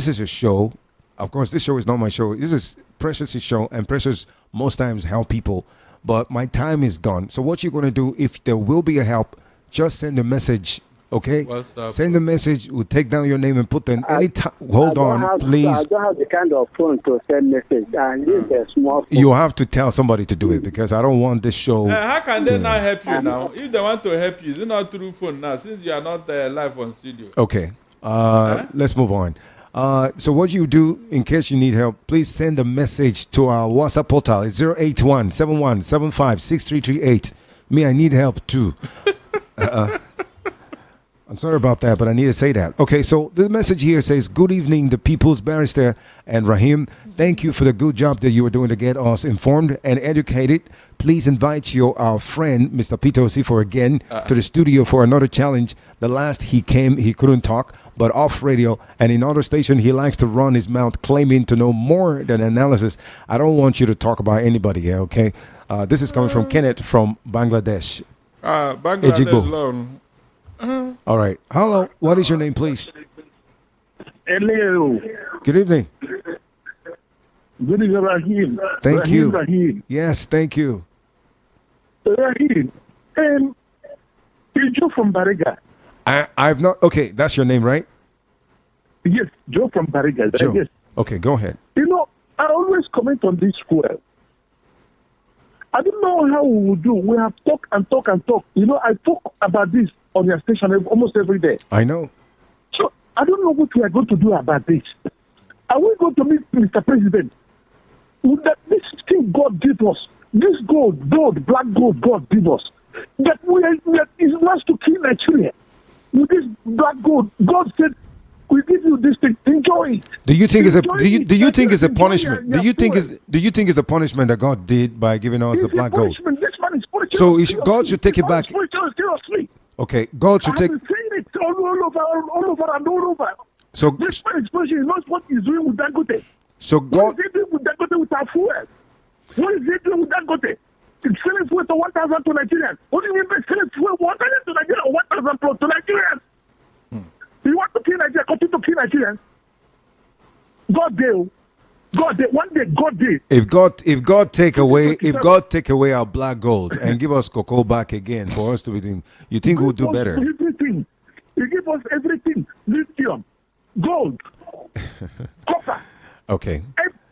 is a show. Of course, this show is not my show. This is Precious's show, and Precious most times help people. But my time is gone. So what you're going to do, if there will be a help, just send a message, okay? Send a message. We'll take down your name and put them any time. Hold on, please. I don't have the kind of phone to send message. I use a small phone. You have to tell somebody to do it because I don't want this show. How can they not help you now? If they want to help you, is it not through phone now? Since you are not live on studio. Okay. Let's move on. So what you do, in case you need help, please send a message to our WhatsApp portal. It's 081-7175-6338. Me, I need help too. I'm sorry about that, but I need to say that. Okay, so the message here says, good evening, the People's Barrister and Rahim. Thank you for the good job that you were doing to get us informed and educated. Please invite our friend, Mr. Peter Osifo, again to the studio for another challenge. The last he came, he couldn't talk, but off radio. And in other station, he likes to run his mouth, claiming to know more than analysis. I don't want you to talk about anybody here, okay? This is coming from Kenneth from Bangladesh. Bangladesh Ejigbo. alone. All right. Hello. What is your name, please? Hello. Good evening. Good evening, Rahim. Thank you. Rahim. Yes, thank you. Rahim. Joe from Bariga. I've not. Okay, that's your name, right? Yes, Joe from Bariga. Joe. Yes. Okay, go ahead. You know, I always comment on this well. I don't know how we will do. We have talk and talk and talk. You know, I talk about this on your station almost every day. I know. So I don't know what we are going to do about this. Are we going to meet Mr. President? With that, this thing God gave us, this gold, black gold God gave us, that is wants to kill Nigeria. With this black gold, God said, we give you this thing, enjoy it. Do you think it's a punishment? Do you think it's a punishment that God did by giving us the black gold? This man is spiritual. So God should take it back. Seriously. Okay, God should take. I've been saying it all over. So this man is spiritual. He knows what he's doing with Dangote. So God. What is he doing with Dangote with our fuel? What is he doing with Dangote? It's selling fuel to 1,000 to Nigerians. What do you mean by selling fuel 1,000 to Nigerians or 1,000 plus to Nigerians? You want to kill Nigeria, continue to kill Nigerians. God did. One day God did. If God take away our black gold and give us cocoa back again for us to be doing, you think we'll do better? Everything. He give us everything. Lithium, gold, copper. Okay.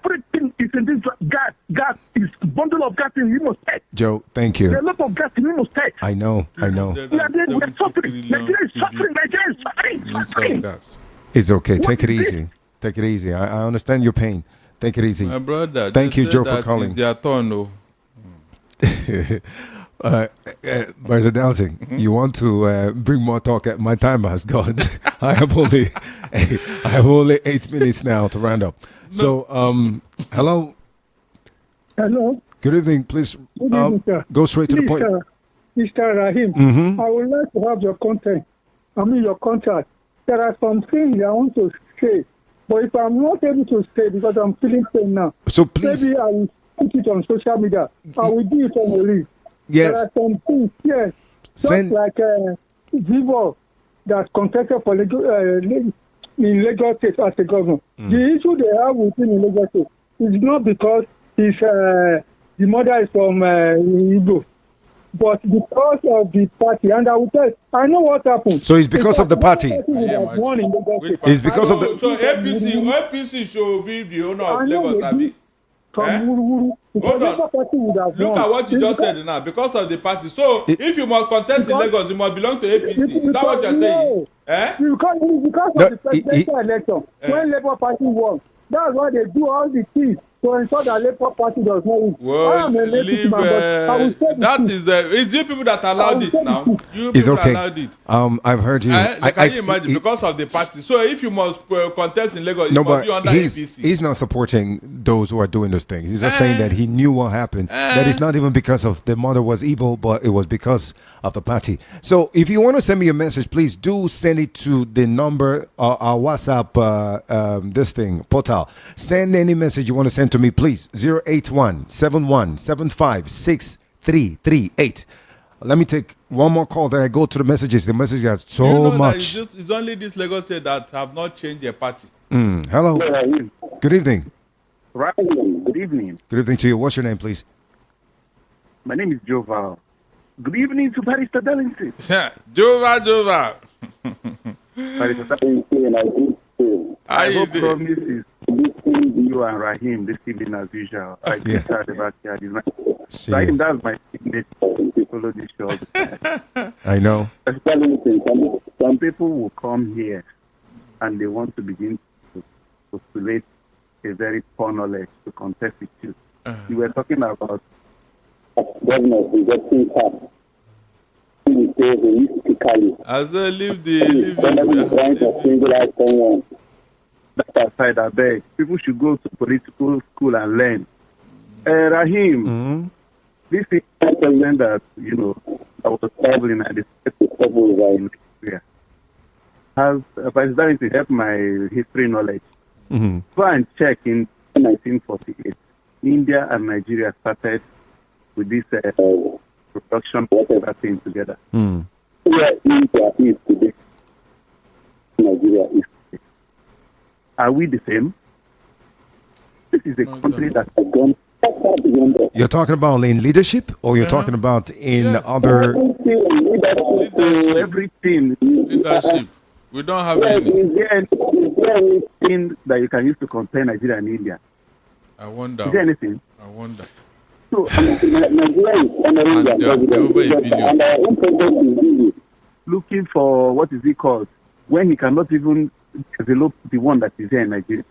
Everything is in this gas. Gas is bundle of gas in Imo State. Joe, thank you. There's a lot of gas in Imo State. I know. We're suffering. Nigeria is suffering. It's okay. Take it easy. I understand your pain. Take it easy. My brother. Thank you, Joe, for calling. It's their turn, no. Mr. Dalton, you want to bring more talk? My time has gone. I have only 8 minutes now to round up. So, hello. Hello. Good evening. Please Good evening, sir. Go straight to the point. Mr. Rahim, I would like to have your your contact. There are some things I want to say, but if I'm not able to say because I'm feeling pain now, so please, maybe I will put it on social media. I will do it on the list. Yes. There are some things, yes. Just like Vivo that contested for in Lagos State as a governor. The issue they have with him in Lagos State is not because the mother is from Igbo, but because of the party. And I will tell you, I know what happened. So it's because of the party. It's because of the. So APC should be the owner of Lagos, Abi. Hold on. Look at what you just said now. Because of the party. So if you must contest in Lagos, you must belong to APC. Is that what you're saying? Because of the presidential election, when Labour Party won, that's why they do all the things to ensure that Labour Party does not win. I Well, am a native leave. man, but I will say the That truth. is it's you people that allowed it now. You It's people okay. allowed it. I've heard you. Can you imagine because of the party? So if you must contest in Lagos, No, you must be but under APC. he's not supporting those who are doing those things. He's just saying that he knew what happened. That it's not even because of the mother was evil, but it was because of the party. So if you want to send me a message, please do send it to the number, our WhatsApp, this thing, portal. Send any message you want to send to me, please. 081-7175-6338. Let me take one more call. Then I go to the messages. The messages are so you know much. That it's only this Lagos state that have not changed their party. Hello. Good evening. Right. Good evening. Good evening to you. What's your name, please? My name is Joval. Good evening to Barrister Darlington. Jova. Barrister Darlington, I hope promises you and Rahim this evening as usual. I just heard about Rahim, that's my signature. Follow this show all the time. I know. Some people will come here and they want to begin to postulate a very poor knowledge to contest with you. You were talking about governors rejecting tax. As they leave That aside, I beg. People should go to political school and learn. Rahim, this is president that, I was traveling and decided to travel in Nigeria. Has President to help my history knowledge. Go and check in 1948. India and Nigeria started with this production whatever thing together. Where India is today, Nigeria is today. Are we the same? This is a country that has gone beyond us. You're talking about in leadership, or you're talking about in other everything. Leadership. We don't have any. Is there anything that you can use to compare Nigeria and India? I wonder. Is there anything? I wonder. So, Nigeria is honoring their president, and our own president is looking for what is it called when he cannot even develop the one that is here in Nigeria.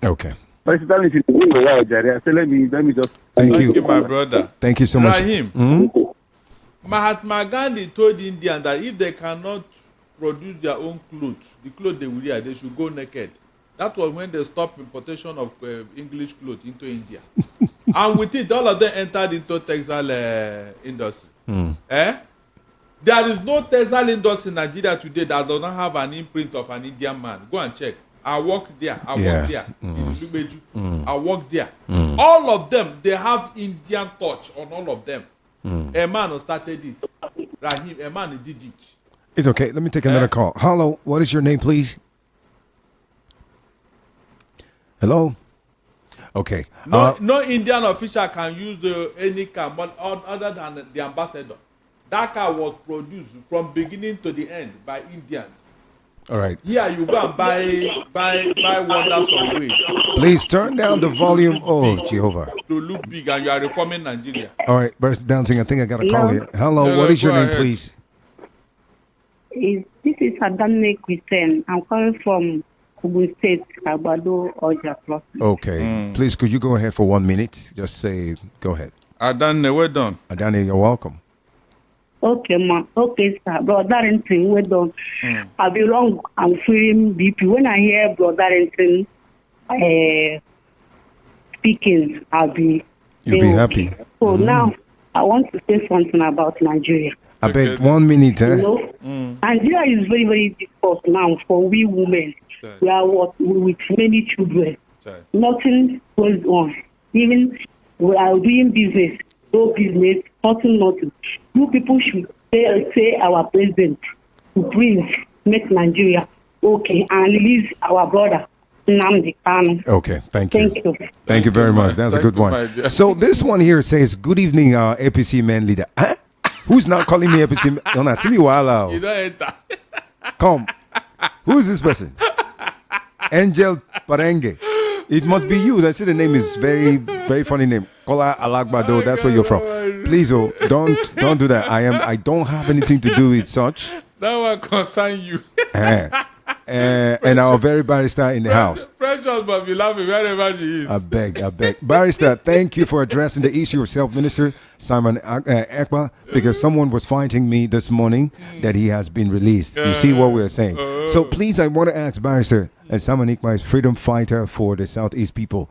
Okay. But it's only if you win the war, Jerry. So let me just. Thank you, my brother. Thank you so much. Rahim, Mahatma Gandhi told Indians that if they cannot produce their own clothes, the clothes they will wear, they should go naked. That was when they stopped importation of English clothes into India. And with it, all of them entered into textile industry. There is no textile industry in Nigeria today that does not have an imprint of an Indian man. Go and check. I work there. I work there. In Lubeju. I work there. All of them, they have Indian touch on all of them. A man who started it. Rahim, a man who did it. It's okay. Let me take another call. Hello. What is your name, please? Hello. Okay. No Indian official can use any car other than the ambassador. That car was produced from beginning to the end by Indians. All right. Here you go and buy wonders on way. Please turn down the volume. Oh, Jehovah. To look big, and you are reforming Nigeria. All right, Burst Dancing. I think I got a call here. Hello. What is your name, please? This is Adane Christian. I'm calling from Kubu State, Agbado, Oja Plus. Okay. Please, could you go ahead for 1 minute? Just say, go ahead. Adane, well done. Adane, you're welcome. Okay, ma. Okay, sir. Brother Darrington, well done. I belong, I'm feeling BP. When I hear Brother Darrington speaking, You'll be happy. So now, I want to say something about Nigeria. I beg 1 minute, Nigeria is very, very difficult now for we women. We are with many children. Nothing goes on. Even we are doing business, no business, nothing. You people should say our president to please make Nigeria okay and release our brother Nnamdi Kanu. Okay, thank you. Thank you. Thank you very much. That's a good one. So this one here says, "Good evening, APC man leader." Huh? Who's not calling me APC? Don't see me while out. You don't enter. Come. Who is this person? Angel Parenge. It must be you. That's it. The name is very, very funny name. Kola Alagbado. That's where you're from. Please, don't do that. I don't have anything to do with such. That one concern you. and our very barrister in the house. Precious must be laughing wherever she is. I beg. Barrister, thank you for addressing the issue of Self-Minister Simon Ekpa, because someone was fighting me this morning that he has been released. You see what we're saying. So please, I want to ask Barrister, and Simon Ekpa is freedom fighter for the Southeast people.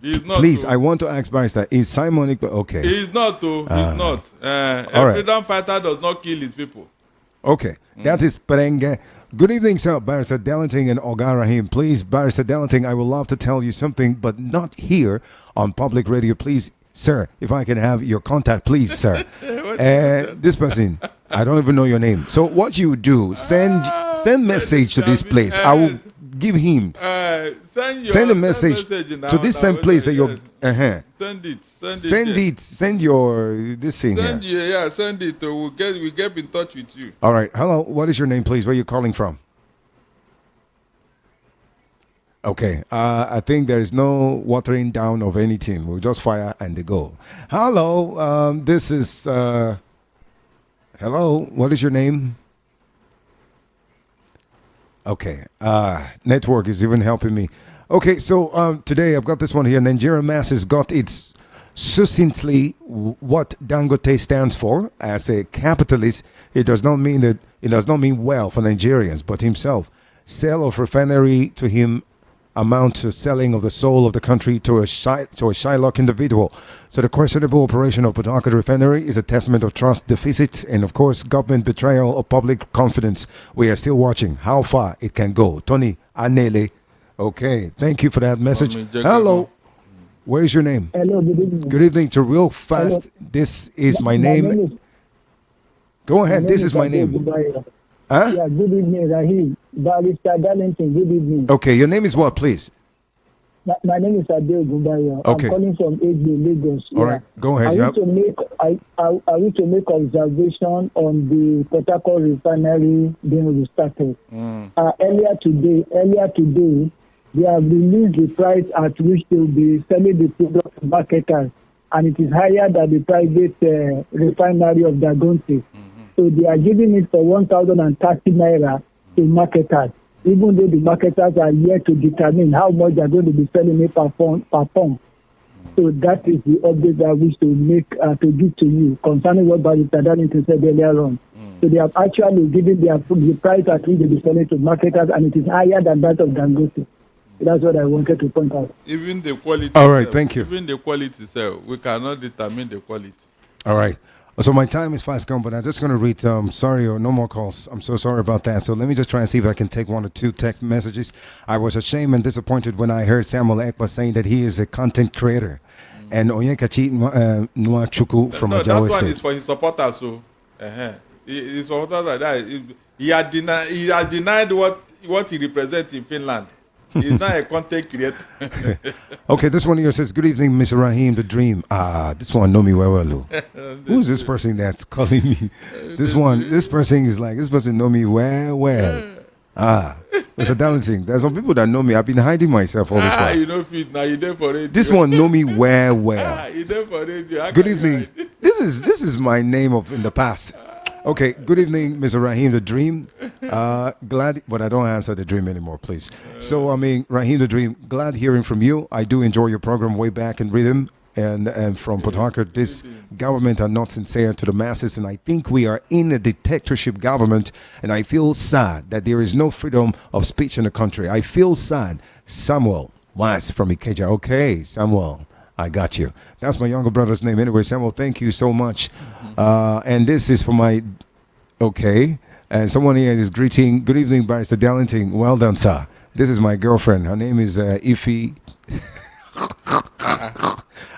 He's not. Please, I want to ask Barrister, is Simon Ekpa okay? He's not. He's not. A freedom fighter does not kill his people. Okay, that is Perenge. Good evening, sir. Barrister Delanting and Oga Rahim. Please, Barrister Delanting, I would love to tell you something, but not here on public radio. Please, sir, if I can have your contact, please, sir. This person, I don't even know your name. So what you do, send message to this place. I will give him. Send a message to this same place that you're. Send it. Send your this thing here. Send it. We'll get in touch with you. All right. Hello. What is your name, please? Where are you calling from? Okay. I think there is no watering down of anything. We'll just fire and they go. Hello. This is. Hello. What is your name? Okay. Network is even helping me. Okay, so today I've got this one here. Nigerian masses got its succinctly what Dangote stands for. As a capitalist, it does not mean well for Nigerians, but himself. Sale of refinery to him amount to selling of the soul of the country to a Shylock individual. So the questionable operation of Port Harcourt Refinery is a testament of trust deficit and, of course, government betrayal of public confidence. We are still watching how far it can go. Tony Anele. Okay, thank you for that message. Hello. Where is your name? Hello, good evening. Good evening to Real Fast. Hello. This is my name. Go ahead, this is my name. Huh? Yeah, good evening, Rahim. Barrister Darlington, good evening. Okay, your name is what, please? My name is Adele Gubaya. Okay. I'm calling from Ekpa, Lagos. All right, go ahead. I wish to make observation on the Port Harcourt Refinery being restarted. Earlier today, they have released the price at which they will be selling the product to marketers, and it is higher than the private refinery of Dagonte. So they are giving it for 1,030 naira to marketers, even though the marketers are yet to determine how much they are going to be selling it per pump. So that is the update that I wish to make to give to you concerning what Barrister Darlington said earlier on. So they have actually given the price at which they be selling to marketers, and it is higher than that of Dangote. That's what I wanted to point out. Even the quality. All right, thank you. Even the quality itself, we cannot determine the quality. All right. So my time is fast gone, but I'm just going to read, sorry, or no more calls. I'm so sorry about that. So let me just try and see if I can take one or two text messages. I was ashamed and disappointed when I heard Samuel Ekpa saying that he is a content creator. And Onyekachi Nwachukwu from Ajawa State. That one is for his supporters. So, his supporters like that. He had denied what he represents in Finland. He's not a content creator. Okay, this one here says, good evening, Mr. Rahim, the dream. This one know me well. Who is this person that's calling me? This person know me well. Mr. Darlington, there's some people that know me. I've been hiding myself all this while. You know fit now, you there for radio. This one know me well. You there for radio. Good evening. This is my name of in the past. Okay, good evening, Mr. Rahim the Dream. Glad, but I don't answer the dream anymore, please. So, Rahim the Dream, glad hearing from you. I do enjoy your program way back in rhythm. And from Port Harcourt, this government are not sincere to the masses, and I think we are in a dictatorship government, and I feel sad that there is no freedom of speech in the country. I feel sad. Samuel was from Ikeja. Okay, Samuel. I got you. That's my younger brother's name. Anyway, Samuel, thank you so much. And this is for my... Okay. And someone here is greeting. Good evening, Barrister Darlington. Well done, sir. This is my girlfriend. Her name is Ify.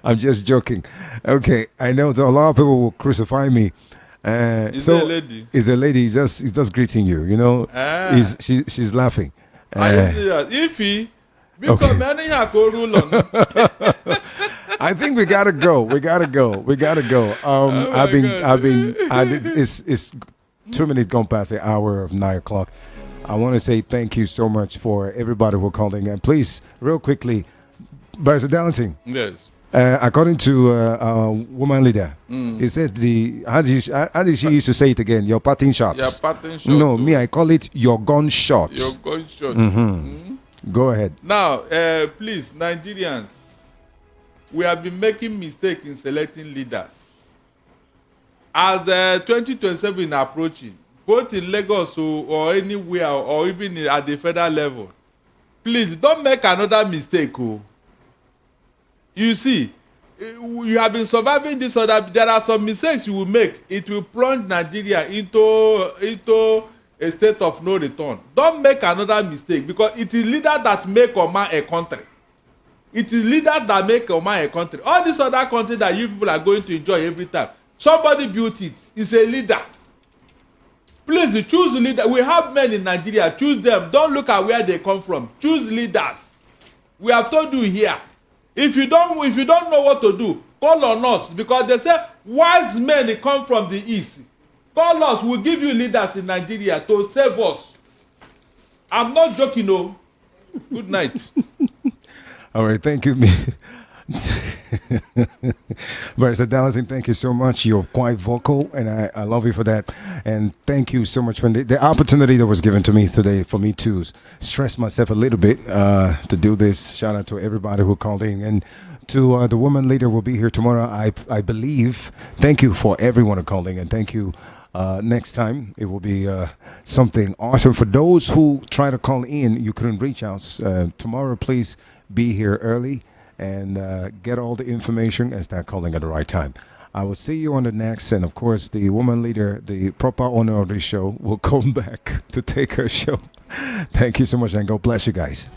I'm just joking. Okay. I know that a lot of people will crucify me. Is a lady? Is a lady. He's just greeting you. You know, she's laughing. Ify... Okay. I think we gotta go. It's 2 minutes gone past the hour of 9 o'clock. I want to say thank you so much for everybody who called in. And please, real quickly, Barrister Darlington. Yes. According to woman leader, he said how did she used to say it again? Your parting shots. Your parting shot. No, me, I call it your gun shots. Your gun shots. Go ahead. Now, please, Nigerians, we have been making mistakes in selecting leaders. As 2027 approaching, both in Lagos or anywhere, or even at the federal level, please don't make another mistake. You see, you have been surviving this other. There are some mistakes you will make. It will plunge Nigeria into a state of no return. Don't make another mistake, because it is leaders that make or mar a country. It is leaders that make or mar a country. All these other countries that you people are going to enjoy every time, somebody built it. It's a leader. Please choose leader. We have men in Nigeria. Choose them. Don't look at where they come from. Choose leaders. We have told you here. If you don't know what to do, call on us, because they say wise men come from the east. Call us. We'll give you leaders in Nigeria to save us. I'm not joking, no. Good night. All right, thank you. Barrister Dallison, thank you so much. You're quite vocal, and I love you for that. And thank you so much for the opportunity that was given to me today for me to stress myself a little bit to do this. Shout out to everybody who called in. And to the woman leader will be here tomorrow, I believe. Thank you for everyone who called in, and thank you. Next time, it will be something awesome. For those who try to call in, you couldn't reach out. Tomorrow, please be here early and get all the information and start calling at the right time. I will see you on the next, and of course, the woman leader, the proper owner of this show, will come back to take her show. Thank you so much, and God bless you guys.